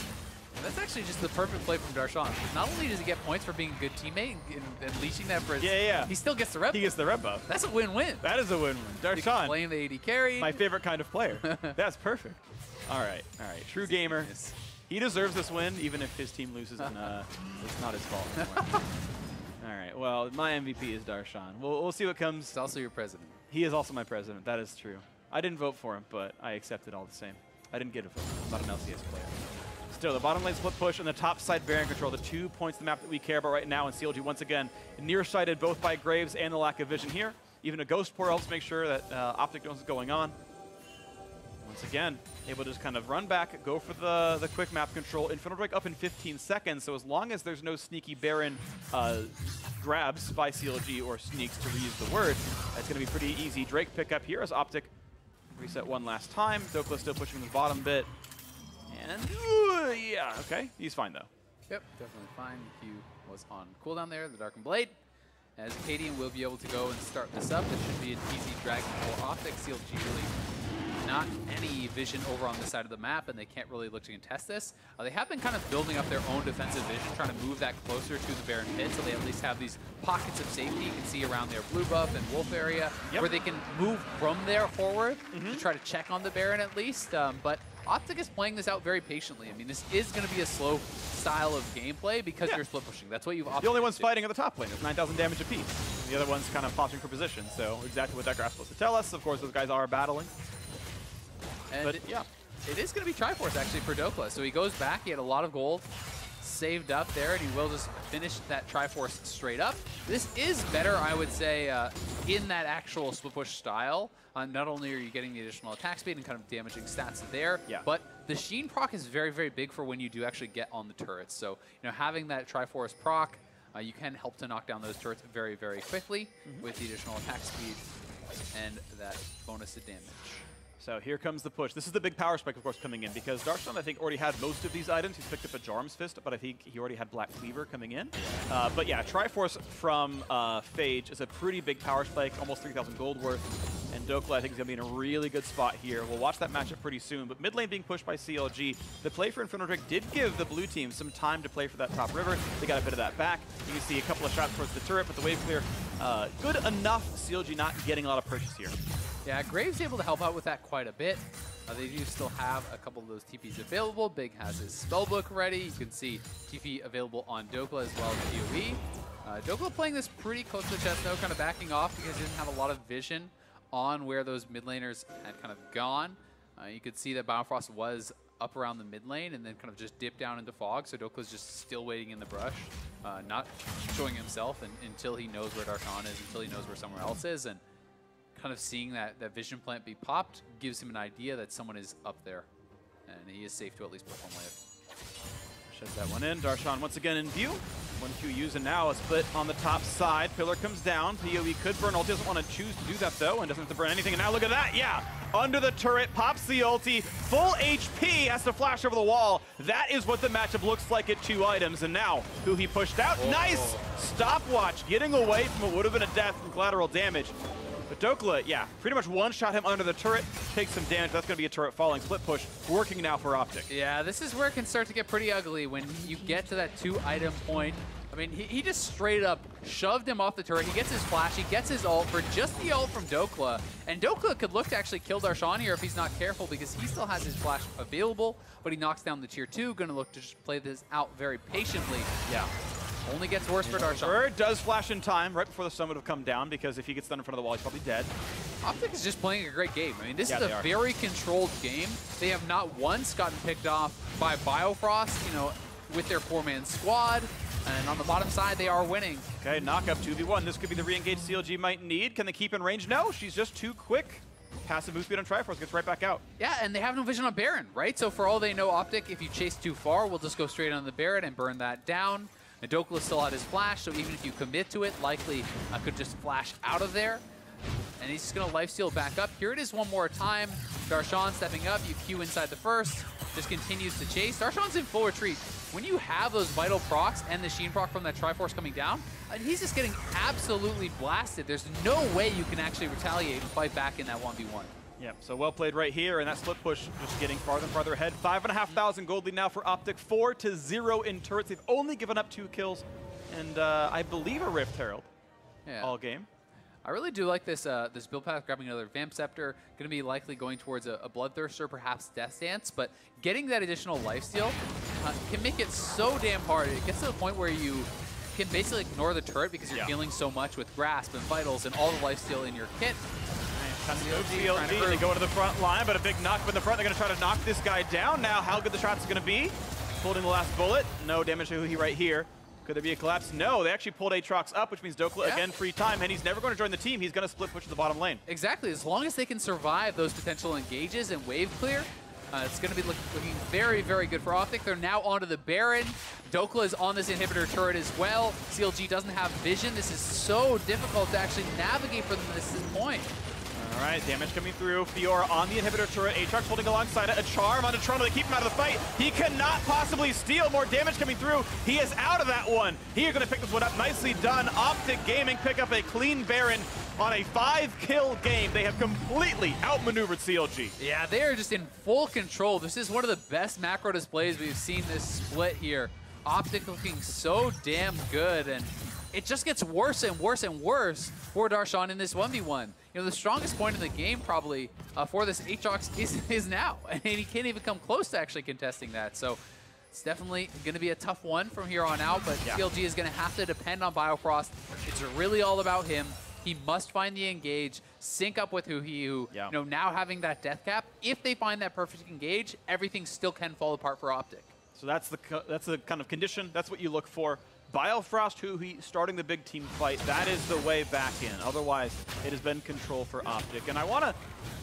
And that's actually just the perfect play from Darshan. Not only does he get points for being a good teammate and leaching that for his... He still gets the red buff. He gets the red buff. That's a win-win. That is a win-win. Darshan. Playing the AD carry. My favorite kind of player. That's perfect. All right. True gamer. He deserves this win, even if his team loses, and it's not his fault anymore. All right. Well, my MVP is Darshan. We'll see what comes. He's also your president. He is also my president. That is true. I didn't vote for him, but I accept it all the same. I didn't get a vote. I'm not an LCS player. Still, the bottom lane split push and the top side Baron control, the 2 points of the map that we care about right now, and CLG once again nearsighted both by Graves and the lack of vision here. Even a Ghost Pour helps make sure that OpTic knows what's going on. Once again, able to just kind of run back, go for the quick map control. Infernal Drake up in 15 seconds, so as long as there's no sneaky Baron grabs by CLG or sneaks, to reuse the word, it's going to be pretty easy. Drake pick up here as OpTic reset one last time. Dokla still pushing the bottom bit. And, yeah, okay. He's fine, though. Yep, definitely fine. Q was on cooldown there, the Darkened Blade. As Acadian will be able to go and start this up. This should be an easy dragon for OpTic. CLG really not any vision over on this side of the map, and they can't really look to contest this. They have been kind of building up their own defensive vision, trying to move that closer to the Baron pit, so they at least have these pockets of safety you can see around their blue buff and wolf area, where they can move from there forward to try to check on the Baron at least. But OpTic is playing this out very patiently. I mean, this is going to be a slow style of gameplay because you're split pushing. That's what you've opted. The only one's fighting at the top lane. It's 9,000 damage apiece. The other one's kind of posturing for position. So exactly what that graph's supposed to tell us. Of course, those guys are battling. And but it is going to be Triforce actually for Dokla. So he goes back. He had a lot of gold saved up there, and he will just finish that Triforce straight up. This is better, I would say, in that actual split push style. Not only are you getting the additional attack speed and kind of damaging stats there, but the Sheen proc is very, very big for when you do actually get on the turrets. So, having that Triforce proc, you can help to knock down those turrets very, very quickly with the additional attack speed and that bonus to damage. So here comes the push. This is the big power spike, of course, coming in, because Darshan, I think, already had most of these items. He's picked up a Jarm's Fist, but I think he already had Black Cleaver coming in. But yeah, Triforce from Phage is a pretty big power spike, almost 3,000 gold worth. And Dokla, I think, is going to be in a really good spot here. We'll watch that matchup pretty soon. But mid lane being pushed by CLG. The play for Infernal Drake did give the blue team some time to play for that top river. They got a bit of that back. You can see a couple of shots towards the turret, but the wave clear, good enough. CLG not getting a lot of purchase here. Yeah, Graves able to help out with that quite a bit. They do still have a couple of those TPs available. Big has his spellbook ready. You can see TP available on Dokla as well as PoE. Dokla playing this pretty close to the chest though, kind of backing off because he didn't have a lot of vision on where those mid laners had kind of gone. You could see that Biofrost was up around the mid lane and then kind of just dip down into fog. So Dokla's just still waiting in the brush, not showing himself until he knows where Darshan is, until he knows where somewhere else is. And kind of seeing that vision plant be popped gives him an idea that someone is up there. And he is safe to at least perform wave. Sheds that one in. Darshan once again in view. 1Q using now a split on the top side. Pillar comes down. PoE could burn ulti. Doesn't want to choose to do that though, and doesn't have to burn anything. And now look at that. Yeah. Under the turret, pops the ulti. Full HP, has to flash over the wall. That is what the matchup looks like at 2 items. And now, who he pushed out. Oh. Nice stopwatch, getting away from what would have been a death from collateral damage. But Dokla, yeah, pretty much one-shot him under the turret, takes some damage. That's going to be a turret falling. Split push working now for OpTic. Yeah, this is where it can start to get pretty ugly when you get to that 2-item point. I mean, he just straight up shoved him off the turret. He gets his flash, he gets his ult for just the ult from Dokla. And Dokla could look to actually kill Darshan here if he's not careful because he still has his flash available, but he knocks down the tier 2. Going to look to just play this out very patiently. Yeah. Only gets worse for Darshan. Bird does flash in time right before the sun would have come down because if he gets done in front of the wall, he's probably dead. OpTic is just playing a great game. I mean, this is a very controlled game. They have not once gotten picked off by Biofrost, you know, with their 4-man squad. And on the bottom side, they are winning. Okay, knock up 2v1. This could be the re-engage CLG might need. Can they keep in range? No, she's just too quick. Passive move speed on Triforce, gets right back out. Yeah, and they have no vision on Baron, right? So for all they know, OpTic, if you chase too far, will just go straight on the Baron and burn that down. And Dokla still had his flash, so even if you commit to it, likely could just flash out of there. And he's just going to lifesteal back up. Here it is one more time. Darshan stepping up. You Q inside the first. Just continues to chase. Darshan's in full retreat. When you have those vital procs and the Sheen proc from that Triforce coming down, he's just getting absolutely blasted. There's no way you can actually retaliate and fight back in that 1v1. Yeah, so well played right here, and that split push just getting farther and farther ahead. 5,500 gold lead now for OpTic, 4-0 in turrets. They've only given up 2 kills, and I believe a Rift Herald all game. I really do like this this build path, grabbing another Vamp Scepter, going to be likely going towards a Bloodthirster, perhaps Death Dance, but getting that additional lifesteal can make it so damn hard. It gets to the point where you can basically ignore the turret because you're healing so much with Grasp and Vitals and all the lifesteal in your kit. CLG, they go to the front line, but a big knock from the front. They're going to try to knock this guy down. Now, how good the shot's going to be? Holding the last bullet. No damage to Huhi right here. Could there be a collapse? No, they actually pulled Aatrox up, which means Dokla again free time, and he's never going to join the team. He's going to split push to the bottom lane. Exactly. As long as they can survive those potential engages and wave clear, it's going to be looking very, very good for OpTic. They're now onto the Baron. Dokla is on this inhibitor turret as well. CLG doesn't have vision. This is so difficult to actually navigate for them at this point. All right, damage coming through. Fiora on the inhibitor turret. Aatrox holding alongside it. A charm on Toronto. They keep him out of the fight. He cannot possibly steal. More damage coming through. He is out of that one. He is going to pick this one up. Nicely done. OpTic Gaming pick up a clean Baron on a 5-kill game. They have completely outmaneuvered CLG. Yeah, they are just in full control. This is one of the best macro displays we've seen this split here. OpTic looking so damn good, and it just gets worse and worse and worse for Darshan in this 1v1. You know, the strongest point in the game probably for this Aatrox is now, and he can't even come close to actually contesting that. So it's definitely going to be a tough one from here on out, but CLG is going to have to depend on Biofrost. It's really all about him. He must find the engage, sync up with Huhi, you know, now having that death cap. If they find that perfect engage, everything still can fall apart for OpTic. So that's the kind of condition. That's what you look for. Biofrost, Huhi starting the big team fight. That is the way back in. Otherwise, it has been control for OpTic. And I want to,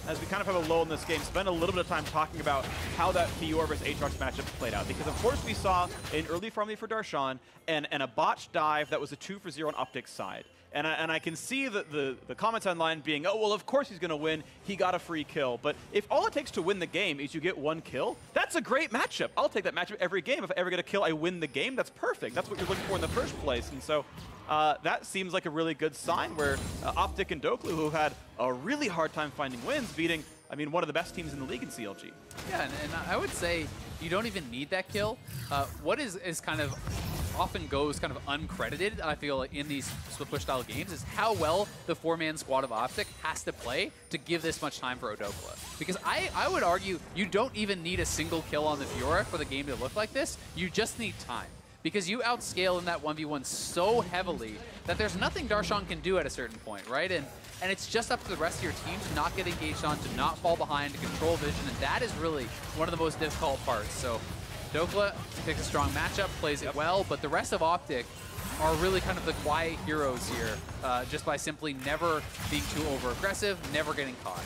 as we kind of have a lull in this game, spend a little bit of time talking about how that Fiora versus Aatrox matchup played out. Because, of course, we saw an early farm lead for Darshan and a botched dive that was a 2-for-0 on OpTic's side. And I can see the comments online being, oh, well, of course he's going to win. He got a free kill. But if all it takes to win the game is you get 1 kill, that's a great matchup. I'll take that matchup every game. If I ever get a kill, I win the game. That's perfect. That's what you're looking for in the first place. And so that seems like a really good sign where OpTic and Dokla, who had a really hard time finding wins, beating, I mean, one of the best teams in the league in CLG. Yeah, and I would say you don't even need that kill. What is kind of often goes kind of uncredited, I feel, in these split push style games, is how well the 4-man squad of OpTic has to play to give this much time for Dokla. Because I would argue you don't even need a single kill on the Fiora for the game to look like this. You just need time. because you outscale in that 1v1 so heavily that there's nothing Darshan can do at a certain point, right? And it's just up to the rest of your team to not get engaged on, to not fall behind, to control vision, and that is really one of the most difficult parts. So Dokla picks a strong matchup, plays it well, but the rest of OpTic are really kind of the quiet heroes here, just by simply never being too over-aggressive, never getting caught.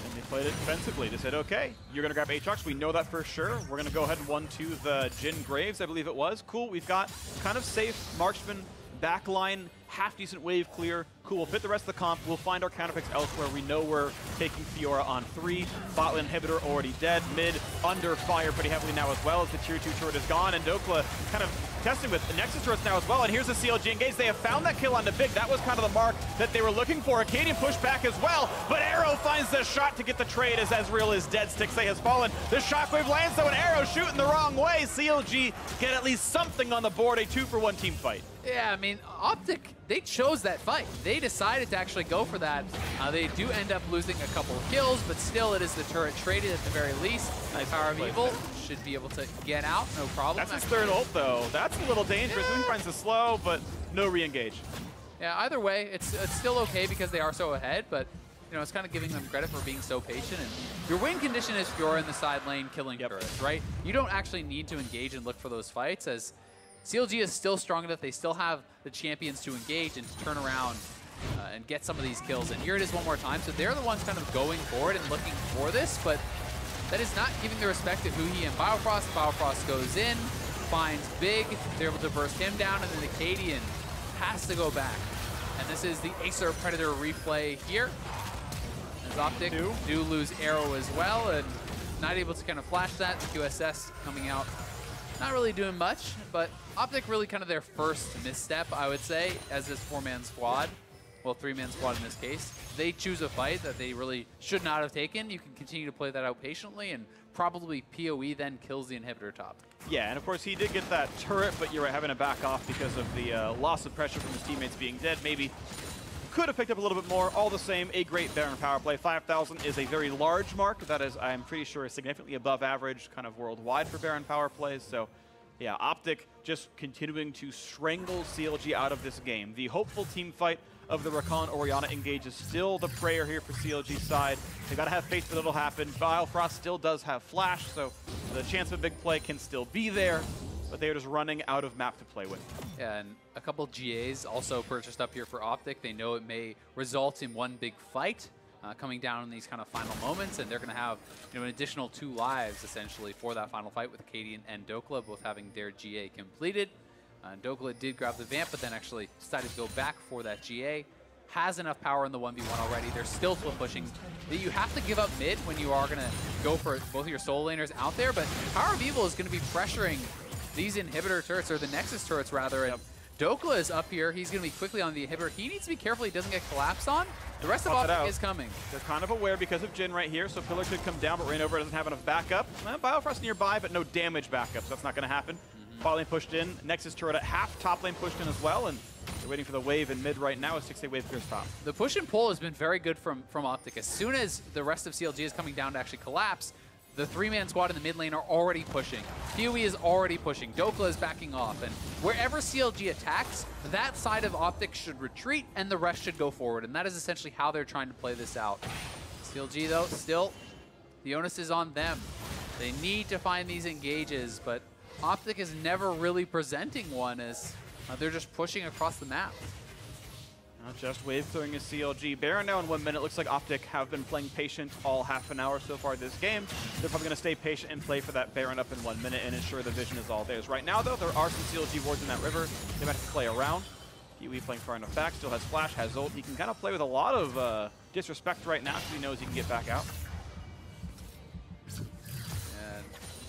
And they played it defensively. They said, okay, you're going to grab Aatrox. We know that for sure. We're going to go ahead and 1-2 the Jhin Graves, I believe it was. Cool, we've got kind of safe marksman, backline, half-decent wave clear. Cool, we'll fit the rest of the comp. We'll find our counterpicks elsewhere. We know we're taking Fiora on 3. Bot inhibitor already dead. Mid under fire pretty heavily now as well as the tier 2 turret is gone. And Dokla kind of testing with the Nexus turrets now as well. And here's the CLG engage. They have found that kill on the Big. That was kind of the mark that they were looking for. Acadian push back as well. But Arrow finds the shot to get the trade as Ezreal is dead. Stixxay has fallen. The shockwave lands though, and Arrow shooting the wrong way. CLG get at least something on the board. A 2-for-1 team fight. Yeah, I mean, OpTic, they chose that fight. They decided to actually go for that. They do end up losing a couple of kills, but still it is the turret traded at the very least. Nice Power of Evil should be able to get out, no problem. That's his third ult though. That's a little dangerous. He finds the slow, but no re-engage. Yeah, either way, it's still okay because they are so ahead, but you know, it's kind of giving them credit for being so patient. And your win condition is Fiora in the side lane killing turrets, right? You don't actually need to engage and look for those fights, as CLG is still strong enough. They still have the champions to engage and to turn around and get some of these kills. And here it is one more time. So they're the ones kind of going forward and looking for this, but that is not giving the respect to Huhi and Biofrost. Biofrost goes in, finds Big. They're able to burst him down, and then Acadian has to go back. And this is the Acer Predator replay here. As OpTic do lose Arrow as well, and not able to kind of flash that. The QSS coming out, not really doing much, but OpTic really kind of their first misstep, I would say, as this 4-man squad. Well, 3-man squad in this case. They choose a fight that they really should not have taken. You can continue to play that out patiently, and probably PoE then kills the inhibitor top. Yeah, and of course he did get that turret, but you're right, having to back off because of the loss of pressure from his teammates being dead. Maybe could have picked up a little bit more. All the same, a great Baron power play. 5,000 is a very large mark. That is, I'm pretty sure, significantly above average kind of worldwide for Baron power plays. So yeah, OpTic just continuing to strangle CLG out of this game. The hopeful team fight of the Rakan Orianna engage is still the prayer here for CLG's side. They gotta have faith that it'll happen. Biofrost still does have flash, so the chance of a big play can still be there, but they are just running out of map to play with. Yeah, and a couple GAs also purchased up here for OpTic. They know it may result in one big fight coming down in these kind of final moments, and they're gonna have, you know, an additional 2 lives essentially for that final fight with Acadian and Dokla both having their GA completed. Dokla did grab the Vamp, but then actually decided to go back for that GA. Has enough power in the 1v1 already. They're still split pushing. You have to give up mid when you are going to go for both of your soul laners out there, but Power of Evil is going to be pressuring these inhibitor turrets, or the Nexus turrets rather, and Dokla is up here. He's going to be quickly on the inhibitor. He needs to be careful he doesn't get collapsed on. The rest of OpTic is coming. They're kind of aware because of Jhin right here, so Pillar could come down, but Rainover doesn't have enough backup. Biofrost nearby, but no damage backup, so that's not going to happen. Bot lane pushed in, Nexus turret at half, top lane pushed in as well, and they're waiting for the wave in mid right now as Stixxay wave clears top. The push and pull has been very good from OpTic. As soon as the rest of CLG is coming down to actually collapse, the 3-man squad in the mid lane are already pushing. PoE is already pushing. Dokla is backing off, and wherever CLG attacks, that side of OpTic should retreat and the rest should go forward, and that is essentially how they're trying to play this out. CLG though, still, the onus is on them. They need to find these engages, but OpTic is never really presenting one, as they're just pushing across the map. Just wave clearing is CLG. Baron now in 1 minute. Looks like OpTic have been playing patient all half an hour so far this game. They're probably going to stay patient and play for that Baron up in 1 minute and ensure the vision is all theirs. Right now, though, there are some CLG wards in that river. They might have to play around. PoE playing far enough back. Still has flash, has ult. He can kind of play with a lot of disrespect right now because he knows he can get back out.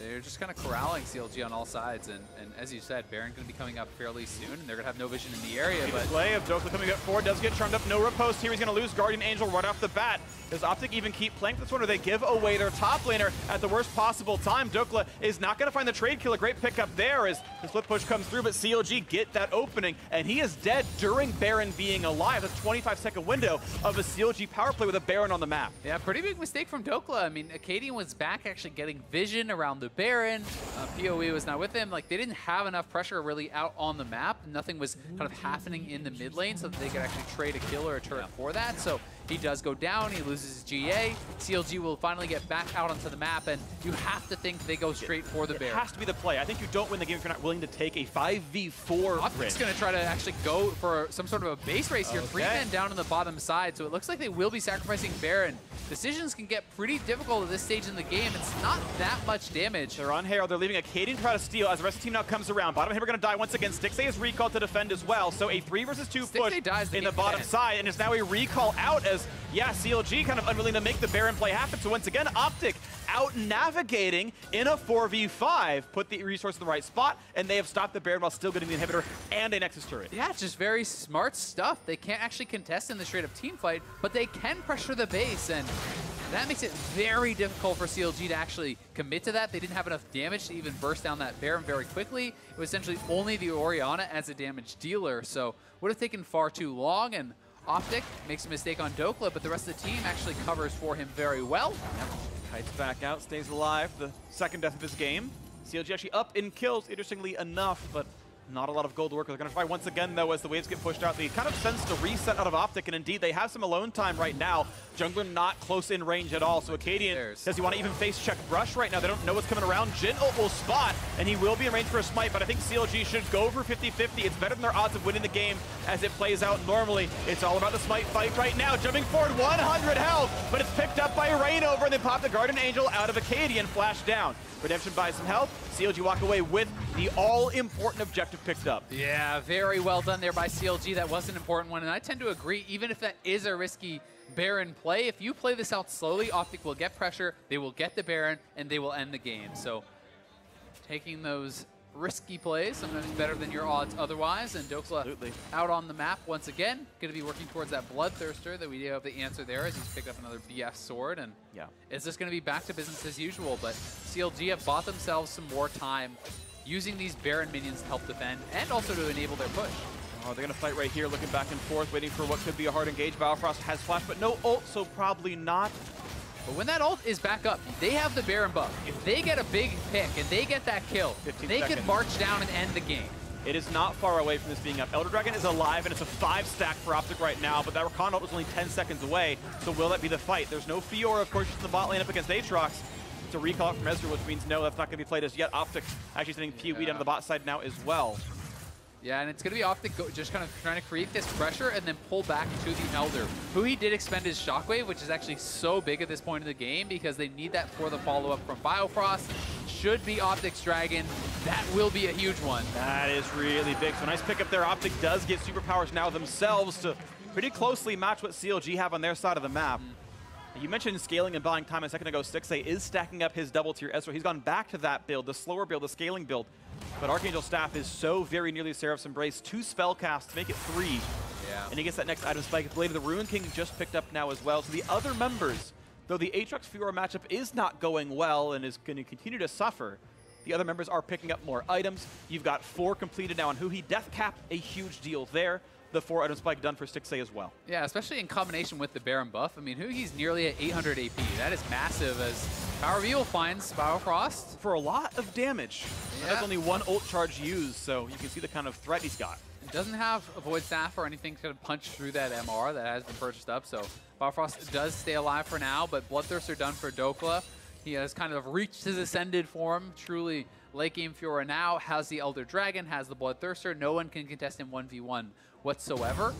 They're just kind of corralling CLG on all sides, and as you said, Baron going to be coming up fairly soon, and they're going to have no vision in the area. But play of Dokla coming up forward, does get charmed up, no riposte here. He's going to lose Guardian Angel right off the bat. Does OpTic even keep playing this one, or they give away their top laner at the worst possible time? Dokla is not going to find the trade kill. A great pickup there as the split push comes through, but CLG get that opening, and he is dead during Baron being alive. A 25-second window of a CLG power play with a Baron on the map. Yeah, pretty big mistake from Dokla. I mean, Acadian was back actually getting vision around the the Baron. PoE was not with him. Like, they didn't have enough pressure really out on the map. Nothing was kind of happening in the mid lane so that they could actually trade a kill or a turret for that. So he does go down. He loses his GA. CLG will finally get back out onto the map, and you have to think they go straight for the Baron. It has to be the play. I think you don't win the game if you're not willing to take a 5v4 OpTic's going to try to actually go for some sort of a base race here. 3 men down on the bottom side, so it looks like they will be sacrificing Baron. Decisions can get pretty difficult at this stage in the game. It's not that much damage. They're on Herald. They're leaving Acadian to try to steal as the rest of the team now comes around. Bottom Hibber going to die once again. Stixxay is recalled to defend as well. So a 3 versus 2 push in the bottom side. And it's now a recall out as, yeah, CLG kind of unwilling to make the Baron play happen. So once again, OpTic out navigating in a 4v5. Put the resource in the right spot, and they have stopped the Baron while still getting the inhibitor and a Nexus turret. Yeah, it's just very smart stuff. They can't actually contest in the straight-up team fight, but they can pressure the base, and that makes it very difficult for CLG to actually commit to that. They didn't have enough damage to even burst down that Baron very quickly. It was essentially only the Orianna as a damage dealer, so would have taken far too long, and OpTic makes a mistake on Dokla, but the rest of the team actually covers for him very well. Yep. Kites back out, stays alive. The second death of this game. CLG actually up in kills, interestingly enough, but not a lot of gold work. They're going to try once again, though, as the waves get pushed out. They kind of sense the reset out of OpTic, and indeed, they have some alone time right now. Jungler not close in range at all, so Acadian, does he want to even face check Brush right now? They don't know what's coming around. Jin will spot, and he will be in range for a smite, but I think CLG should go for 50-50. It's better than their odds of winning the game as it plays out normally. It's all about the smite fight right now. Jumping forward, 100 health, but it's picked up by Rainover, and they pop the Guardian Angel out of Acadian, flash down. Redemption buys some health. CLG walk away with the all-important objective picked up. Yeah, very well done there by CLG. That was an important one, and I tend to agree, even if that is a risky Baron play, if you play this out slowly, OpTic will get pressure, they will get the Baron, and they will end the game. So taking those risky plays, sometimes better than your odds otherwise, and Dokla out on the map once again, going to be working towards that Bloodthirster that we do have the answer there as he's picked up another BF sword, and it's just going to be back to business as usual, but CLG have bought themselves some more time using these Baron minions to help defend and also to enable their push. Oh, they're going to fight right here, looking back and forth, waiting for what could be a hard engage. Biofrost has flash, but no ult, so probably not. But when that ult is back up, they have the Baron buff. If they get a big pick and they get that kill, they could march down and end the game. It is not far away from this being up. Elder Dragon is alive, and it's a 5-stack for OpTic right now, but that Rakan ult was only 10 seconds away, so will that be the fight? There's no Fiora, of course, just in the bot lane up against Aatrox. It's a recall from Ezreal, which means no, that's not going to be played as yet. OpTic actually sending PoE down to the bot side now as well. Yeah, and it's going to be OpTic just kind of trying to create this pressure and then pull back to the Elder, who he did expend his Shockwave, which is actually so big at this point in the game because they need that for the follow-up from Biofrost. Should be OpTic's Dragon. That will be a huge one. That is really big. So nice pickup there. OpTic does get superpowers now themselves to pretty closely match what CLG have on their side of the map. You mentioned scaling and buying time a second ago. Stixxay is stacking up his double tier Ezreal. He's gone back to that build, the slower build, the scaling build. But Archangel Staff is so very nearly Seraph's Embrace. 2 spell casts to make it 3. Yeah. And he gets that next item spike. Blade of the Ruin King just picked up now as well. So the other members, though the Aatrox Fiora matchup is not going well and is going to continue to suffer, the other members are picking up more items. You've got 4 completed now on Huhi. Death Cap, a huge deal there. The 4 item spike done for Stixxay as well. Yeah, especially in combination with the Baron buff. I mean, Hugi's nearly at 800 AP. That is massive as Power Reveal finds Biofrost. For a lot of damage. Yeah. That's only 1 ult charge used, so you can see the kind of threat he's got. It doesn't have a Void Staff or anything to punch through that MR that has been purchased up, so Biofrost does stay alive for now, but Bloodthirster done for Dokla. He has kind of reached his ascended form, truly late game Fiora now, has the Elder Dragon, has the Bloodthirster. No one can contest him 1v1 whatsoever.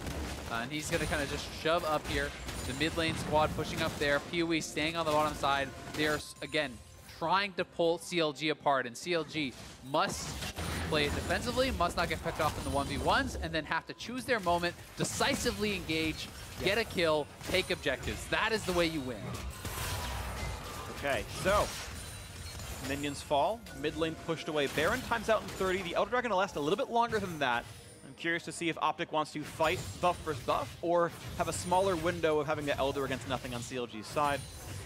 And he's going to kind of just shove up here. The mid lane squad pushing up there. PoE staying on the bottom side. They're, again, trying to pull CLG apart. And CLG must play it defensively, must not get picked off in the 1v1s, and then have to choose their moment, decisively engage, get a kill, take objectives. That is the way you win. Okay, so minions fall. Mid lane pushed away. Baron times out in 30. The Elder Dragon will last a little bit longer than that. I'm curious to see if OpTic wants to fight buff versus buff or have a smaller window of having the Elder against nothing on CLG's side.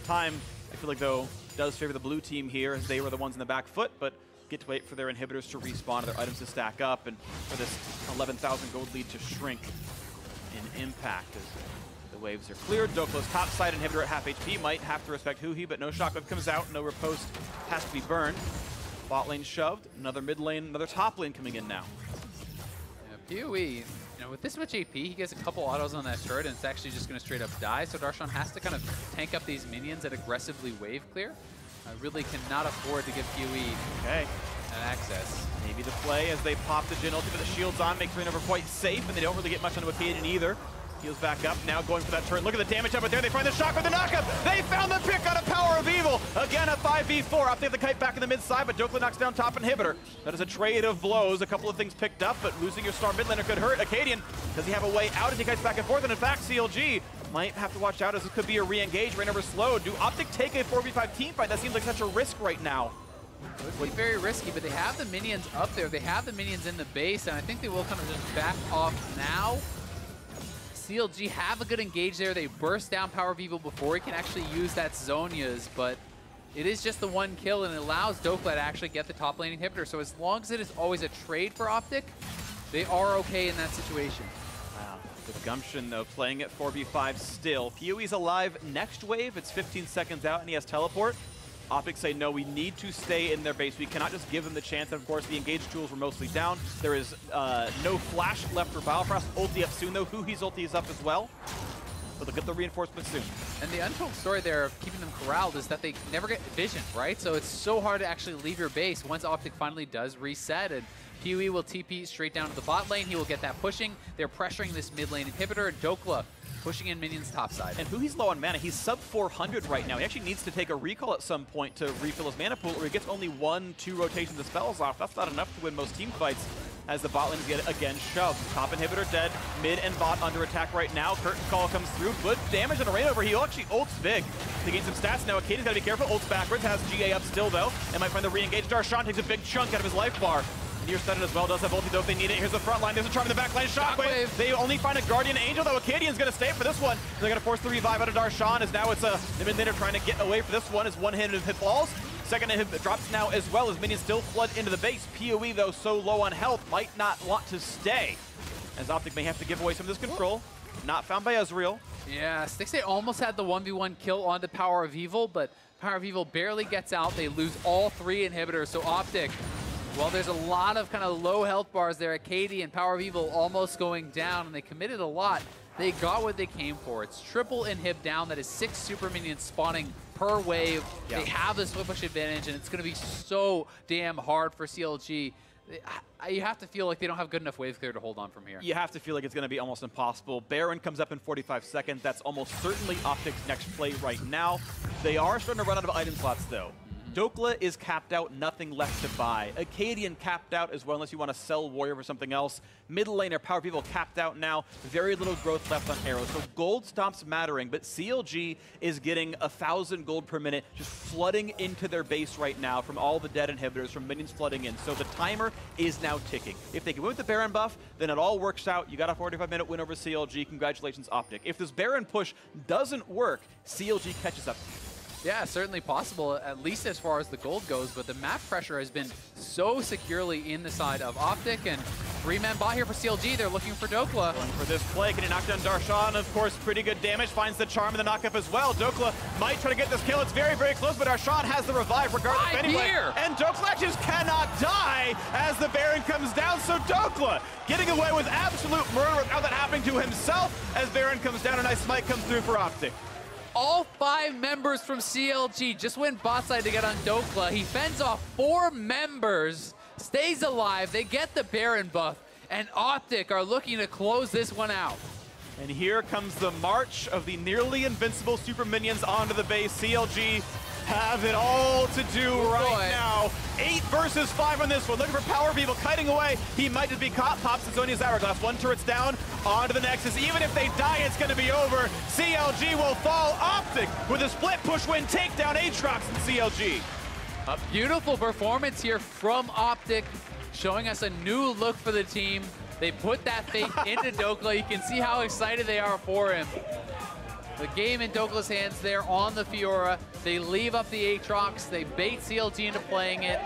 Time, I feel like, though, does favor the blue team here as they were the ones in the back foot, but get to wait for their inhibitors to respawn, their items to stack up, and for this 11,000 gold lead to shrink in impact as the waves are cleared. Dokla's topside inhibitor at half HP might have to respect Huhi, but no shockwave comes out. No riposte has to be burned. Bot lane shoved. Another mid lane, another top lane coming in now. Yeah, PoE, you know, with this much AP, he gets a couple autos on that turret, and it's actually just going to straight up die. So Darshan has to kind of tank up these minions and aggressively wave clear. Really cannot afford to give PoE an access. Maybe the play as they pop the Jhin ulti, but the shield's on, makes Rainover quite safe, and they don't really get much onto Akaadian either. Heals back up, now going for that turret. Look at the damage up there. They find the shock with the knockup. They found the pick on a Power of Evil. Again, a 5v4. Up they have the kite back in the mid side, but Dokla knocks down top inhibitor. That is a trade of blows. A couple of things picked up, but losing your star mid laner could hurt Akaadian. Does he have a way out as he kites back and forth? And in fact, CLG might have to watch out as this could be a re-engage. Rainover slowed. Do OpTic take a 4v5 team fight? That seems like such a risk right now. It would be very risky, but they have the minions up there. They have the minions in the base, and I think they will kind of just back off now. CLG have a good engage there. They burst down Power of Evil before he can actually use that Zhonya's, but it is just the one kill, and it allows Dokla to actually get the top lane inhibitor. So as long as it is always a trade for OpTic, they are okay in that situation. Wow. The gumption, though, playing at 4v5 still. PoE's alive next wave. It's 15 seconds out, and he has teleport. OpTic say, no, we need to stay in their base. We cannot just give them the chance. And of course, the engage tools were mostly down. There is no flash left for Biofrost. Ulti up soon, though. Huhi's ulti is up as well. But they'll get the reinforcement soon. And the untold story there of keeping them corralled is that they never get vision, right? So it's so hard to actually leave your base once OpTic finally does reset. And PoE will TP straight down to the bot lane. He will get that pushing. They're pressuring this mid lane inhibitor. Dokla pushing in minions topside. And Huhi's low on mana. He's sub 400 right now. He actually needs to take a recall at some point to refill his mana pool, or he gets only 1-2 rotations of spells off. That's not enough to win most team fights as the bot lanes get again shoved. Top inhibitor dead. Mid and bot under attack right now. Curtain call comes through. Good damage on a Rainover. He actually ults big to gain some stats now. Akaadian's got to be careful. Ults backwards. Has GA up still, though. And might find the re-engage. Darshan takes a big chunk out of his life bar. Near studded as well, does have ulti though if they need it. Here's the front line, there's a charm in the back line, Shockwave. They only find a Guardian Angel though. Akaadian's gonna stay for this one. They're gonna force the revive out of Darshan as now it's the mid laner trying to get away for this one as one hit hit falls. Second hit drops now as well as minions still flood into the base. PoE though so low on health might not want to stay. As OpTic may have to give away some of this control. Not found by Ezreal. Yeah, Stixxay almost had the 1v1 kill on the Power of Evil, but Power of Evil barely gets out. They lose all 3 inhibitors, so OpTic, well, there's a lot of kind of low health bars there. Akaadian and Power of Evil almost going down, and they committed a lot. They got what they came for. It's triple inhib down. That is 6 super minions spawning per wave. Yeah. They have the swift push advantage, and it's going to be so damn hard for CLG. You have to feel like they don't have good enough wave clear to hold on from here. You have to feel like it's going to be almost impossible. Baron comes up in 45 seconds. That's almost certainly OpTic's next play right now. They are starting to run out of item slots, though. Dokla is capped out, nothing left to buy. Akaadian capped out as well, unless you want to sell Warrior for something else. Middle laner, Power of Evil capped out now. Very little growth left on arrows, so gold stops mattering, but CLG is getting 1,000 gold per minute, just flooding into their base right now from all the dead inhibitors, from minions flooding in. So the timer is now ticking. If they can win with the Baron buff, then it all works out. You got a 45-minute win over CLG. Congratulations, OpTic. If this Baron push doesn't work, CLG catches up. Yeah, certainly possible, at least as far as the gold goes, but the map pressure has been so securely in the side of OpTic, and 3-man bot here for CLG. They're looking for Dokla. Going for this play, can he knock down Darshan? Of course, pretty good damage, finds the charm and the knockup as well. Dokla might try to get this kill. It's very, very close, but Darshan has the revive regardless anyway. And Dokla just cannot die as the Baron comes down, so Dokla getting away with absolute murder without that happening to himself as Baron comes down. A nice smite comes through for OpTic. All 5 members from CLG just went bot side to get on Dokla. He fends off 4 members, stays alive. They get the Baron buff, and OpTic are looking to close this one out. And here comes the march of the nearly invincible super minions onto the base. CLG have it all to do now. 8 versus 5 on this one. Looking for Power of Evil, kiting away. He might just be caught. Pops the Zhonya's Hourglass. 1 turret's down. On to the Nexus. Even if they die, it's going to be over. CLG will fall. OpTic with a split push win takedown Aatrox and CLG. A beautiful performance here from OpTic, showing us a new look for the team. They put that fate into Dokla. You can see how excited they are for him. The game in Dokla's hands there on the Fiora. They leave up the Aatrox, they bait CLG into playing it,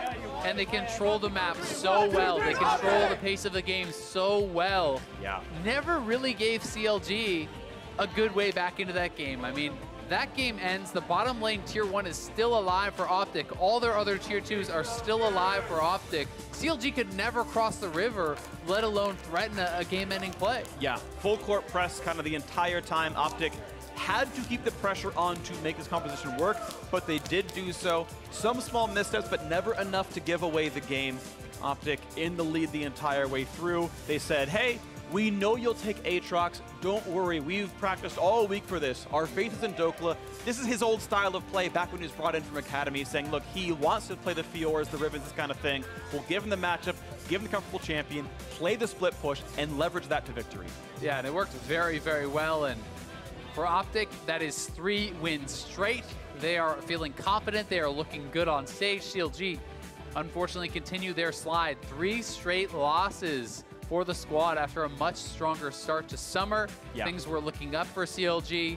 and they control the map so well. They control the pace of the game so well. Yeah. Never really gave CLG a good way back into that game. I mean, that game ends, the bottom lane tier 1 is still alive for OpTic. All their other tier 2s are still alive for OpTic. CLG could never cross the river, let alone threaten a game-ending play. Yeah, full court press kind of the entire time. OpTic had to keep the pressure on to make this composition work, but they did do so. Some small missteps, but never enough to give away the game. OpTic in the lead the entire way through. They said, hey, we know you'll take Aatrox. Don't worry, we've practiced all week for this. Our faith is in Dokla. This is his old style of play back when he was brought in from Academy, saying, look, he wants to play the Fiors, the Rivens, this kind of thing. We'll give him the matchup, give him the comfortable champion, play the split push, and leverage that to victory. Yeah, and it worked very, very well. And for OpTic, that is 3 wins straight. They are feeling confident. They are looking good on stage. CLG, unfortunately, continue their slide. 3 straight losses for the squad after a much stronger start to summer. Yeah. Things were looking up for CLG.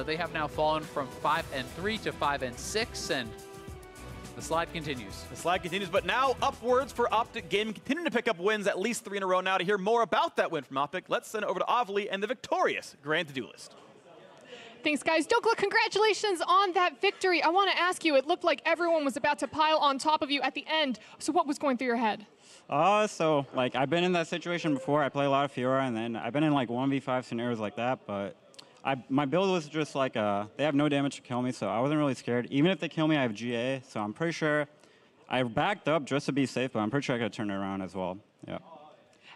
They have now fallen from 5-3 to 5-6, and the slide continues. The slide continues, but now upwards for OpTic Gaming, continuing to pick up wins, at least 3 in a row now. To hear more about that win from OpTic, let's send it over to Avli and the victorious Grand To-Do List. Thanks, guys. Dokla, congratulations on that victory. I want to ask you, it looked like everyone was about to pile on top of you at the end. So what was going through your head? So, like, I've been in that situation before. I play a lot of Fiora, and then I've been in, like, 1v5 scenarios like that, but my build was just, like, they have no damage to kill me, so I wasn't really scared. Even if they kill me, I have GA, so I'm pretty sure I backed up just to be safe, but I'm pretty sure I could turn it around as well. Yeah.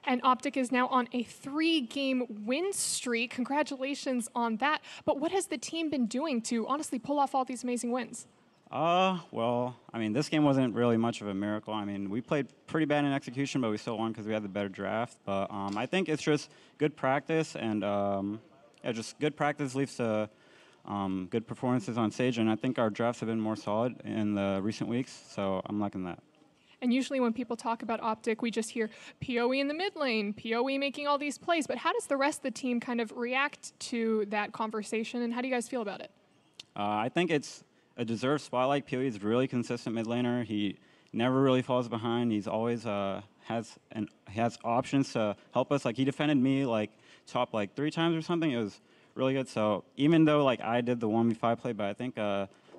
And OpTic is now on a 3-game win streak. Congratulations on that. But what has the team been doing to honestly pull off all these amazing wins? Well, I mean, this game wasn't really much of a miracle. I mean, we played pretty bad in execution, but we still won because we had the better draft. But I think it's just good practice, and yeah, just good practice leads to good performances on stage. And I think our drafts have been more solid in the recent weeks, so I'm liking that. And usually when people talk about OpTic, we just hear PoE in the mid lane, PoE making all these plays. But how does the rest of the team kind of react to that conversation, and how do you guys feel about it? I think it's a deserved spotlight. PoE is a really consistent mid laner. He never really falls behind. He's always has options to help us. Like, he defended me like top like 3 times or something. It was really good. So even though like I did the 1v5 play, but I think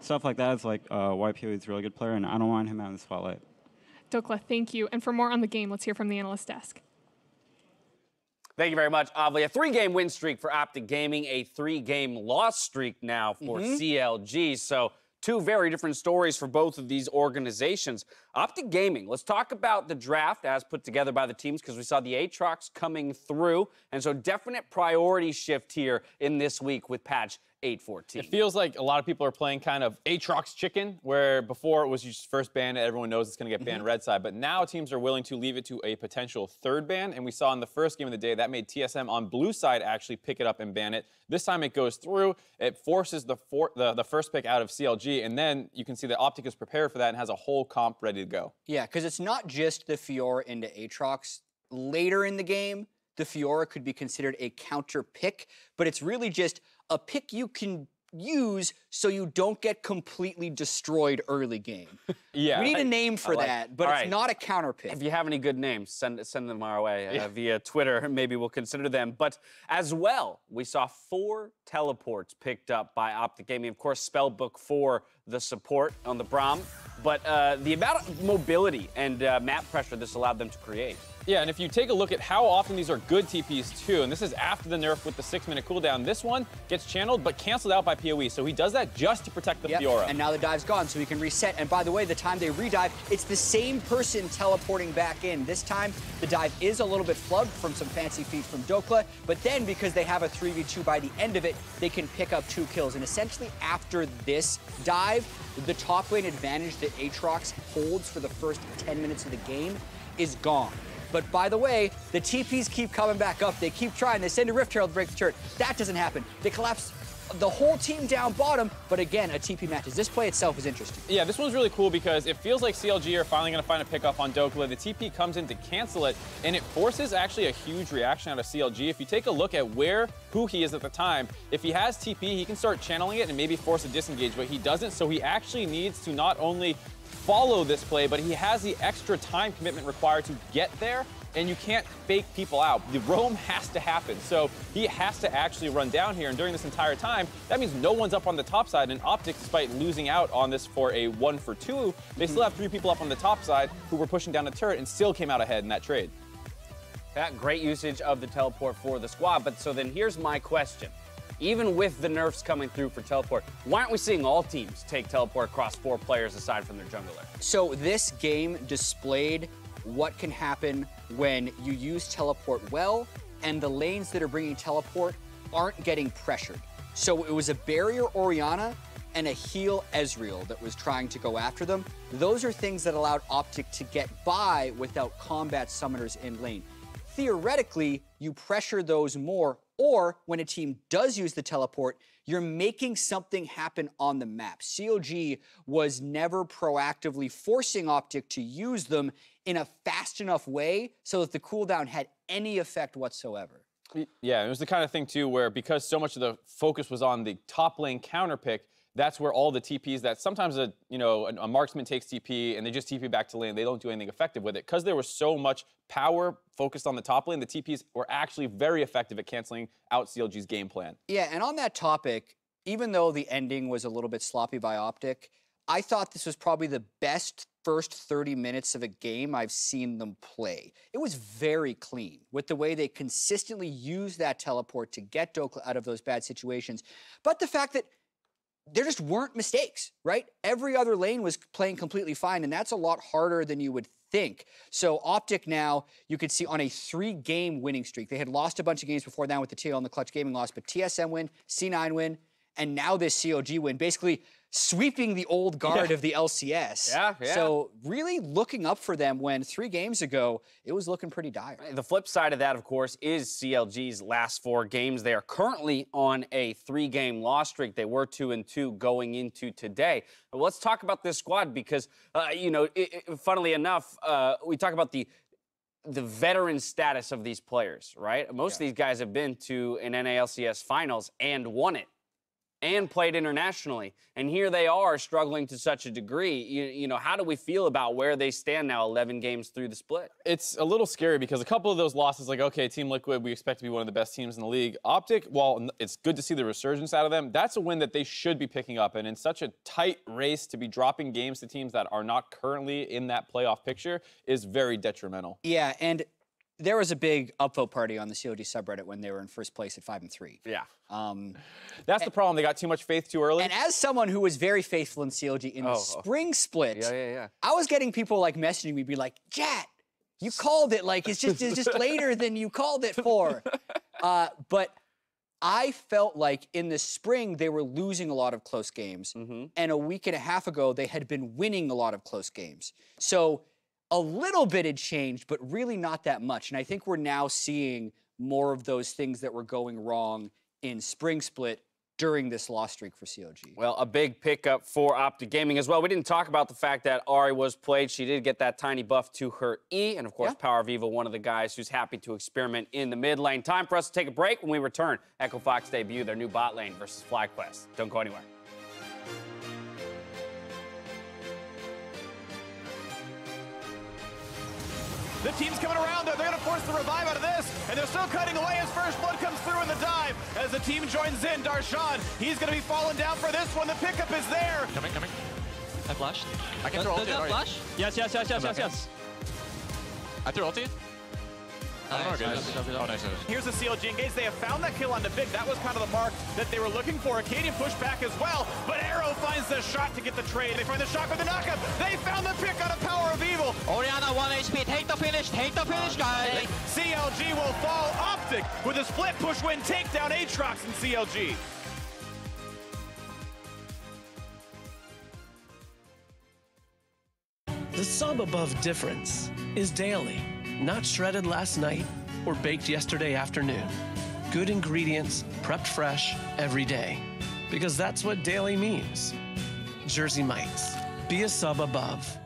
stuff like that is like why PoE is a really good player, and I don't want him out in the spotlight. Dokla, thank you. And for more on the game, let's hear from the analyst desk. Thank you very much, Avli. A 3-game win streak for OpTic Gaming, a 3-game loss streak now for CLG. So 2 very different stories for both of these organizations. OpTic Gaming, let's talk about the draft as put together by the teams, because we saw the Aatrox coming through. And so definite priority shift here in this week with patch 8.14. It feels like a lot of people are playing kind of Aatrox chicken, where before it was you just first ban it, everyone knows it's going to get banned red side, but now teams are willing to leave it to a potential 3rd ban, and we saw in the first game of the day that made TSM on blue side actually pick it up and ban it. This time it goes through, it forces the first pick out of CLG, and then you can see that OpTic is prepared for that and has a whole comp ready to go. Yeah, because it's not just the Fiora into Aatrox. Later in the game, the Fiora could be considered a counter pick, but it's really just a pick you can use so you don't get completely destroyed early game. Yeah, we need a name for that, but it's not a counter pick. If you have any good names, send them our way via Twitter. Maybe we'll consider them. But as well, we saw 4 teleports picked up by OpTic Gaming. Of course, Spellbook for the support on the Braum. But the amount of mobility and map pressure this allowed them to create. Yeah, and if you take a look at how often these are good TPs too, and this is after the nerf with the 6-minute cooldown, this one gets channeled but canceled out by PoE, so he does that just to protect the Fiora. And now the dive's gone, so he can reset. And by the way, the time they redive, it's the same person teleporting back in. This time, the dive is a little bit flubbed from some fancy feet from Dokla, but then because they have a 3v2 by the end of it, they can pick up 2 kills. And essentially after this dive, the top lane advantage that Aatrox holds for the first 10 minutes of the game is gone. But by the way, the TPs keep coming back up. They keep trying. They send a Rift Herald to break the turret. That doesn't happen. They collapse the whole team down bottom, but again, a TP matches. This play itself is interesting. Yeah, this one's really cool because it feels like CLG are finally going to find a pickoff on Dokla. The TP comes in to cancel it, and it forces actually a huge reaction out of CLG. If you take a look at who he is at the time, if he has TP, he can start channeling it and maybe force a disengage, but he doesn't, so he actually needs to not only follow this play, but he has the extra time commitment required to get there, and you can't fake people out. The roam has to happen, so he has to actually run down here, and during this entire time, that means no one's up on the top side, and OpTic, despite losing out on this for a 1-for-2, they still have 3 people up on the top side who were pushing down the turret and still came out ahead in that trade. Yeah, great usage of the teleport for the squad, but so then here's my question. Even with the nerfs coming through for teleport, why aren't we seeing all teams take teleport across 4 players aside from their jungler? So this game displayed what can happen when you use teleport well and the lanes that are bringing teleport aren't getting pressured. So it was a barrier Orianna and a heal Ezreal that was trying to go after them. Those are things that allowed OpTic to get by without combat summoners in lane. Theoretically, you pressure those more, or when a team does use the teleport, you're making something happen on the map. CLG was never proactively forcing OpTic to use them in a fast enough way so that the cooldown had any effect whatsoever. Yeah, it was the kind of thing, too, where because so much of the focus was on the top lane counter pick, that's where all the TPs that sometimes a marksman takes TP and they just TP back to lane. They don't do anything effective with it. Because there was so much power focused on the top lane, the TPs were actually very effective at canceling out CLG's game plan. Yeah, and on that topic, even though the ending was a little bit sloppy by OpTic, I thought this was probably the best first 30 minutes of a game I've seen them play. It was very clean with the way they consistently used that teleport to get Dokla out of those bad situations. But the fact that there just weren't mistakes, right? Every other lane was playing completely fine, and that's a lot harder than you would think. So OpTic now, you could see on a 3-game winning streak. They had lost a bunch of games before that with the TL and the Clutch Gaming loss, but TSM win, C9 win, and now this CLG win, basically sweeping the old guard of the LCS. Yeah. So really looking up for them when 3 games ago, it was looking pretty dire. The flip side of that, of course, is CLG's last 4 games. They are currently on a 3-game loss streak. They were 2-2 going into today. But let's talk about this squad because, funnily enough, we talk about the veteran status of these players, right? Most of these guys have been to an NALCS finals and won it, and played internationally. And here they are struggling to such a degree. How do we feel about where they stand now 11 games through the split? It's a little scary because a couple of those losses, like, okay, Team Liquid, we expect to be one of the best teams in the league. OpTic, while it's good to see the resurgence out of them, that's a win that they should be picking up. And in such a tight race, to be dropping games to teams that are not currently in that playoff picture is very detrimental. Yeah, and there was a big upvote party on the CLG subreddit when they were in first place at 5-3. Yeah. That's the problem. They got too much faith too early. And as someone who was very faithful in CLG in the spring split, I was getting people like messaging me, be like, Jat, you called it. Like, it's just later than you called it for. But I felt like in the spring, they were losing a lot of close games. And a week and a half ago, they had been winning a lot of close games. So a little bit had changed, but really not that much. And I think we're now seeing more of those things that were going wrong in spring split during this loss streak for CLG. Well, a big pickup for OpTic Gaming as well. We didn't talk about the fact that Ari was played. She did get that tiny buff to her E. And, of course, Power Viva, one of the guys who's happy to experiment in the mid lane. Time for us to take a break. When we return, Echo Fox debut their new bot lane versus FlyQuest. Don't go anywhere. The team's coming around there. They're going to force the revive out of this, and they're still cutting away as first blood comes through in the dive. As the team joins in, Darshan, he's going to be falling down for this one. The pickup is there. Coming. I flashed. I can throw ulti. Does that flash? Yes. I threw ulti. Nice. Here's the CLG engage. They have found that kill on the Big. That was kind of the mark that they were looking for. Acadian pushed back as well, but Arrow finds the shot to get the trade. They find the shot for the knockup. They found the pick out of Power of Evil. Orianna 1 HP. Take the finish, guys. CLG will fall. OpTic with a split push win. Take down Aatrox and CLG. The sub above difference is daily, not shredded last night or baked yesterday afternoon. Good ingredients, prepped fresh every day. Because that's what daily means. Jersey Mike's. Be a sub above.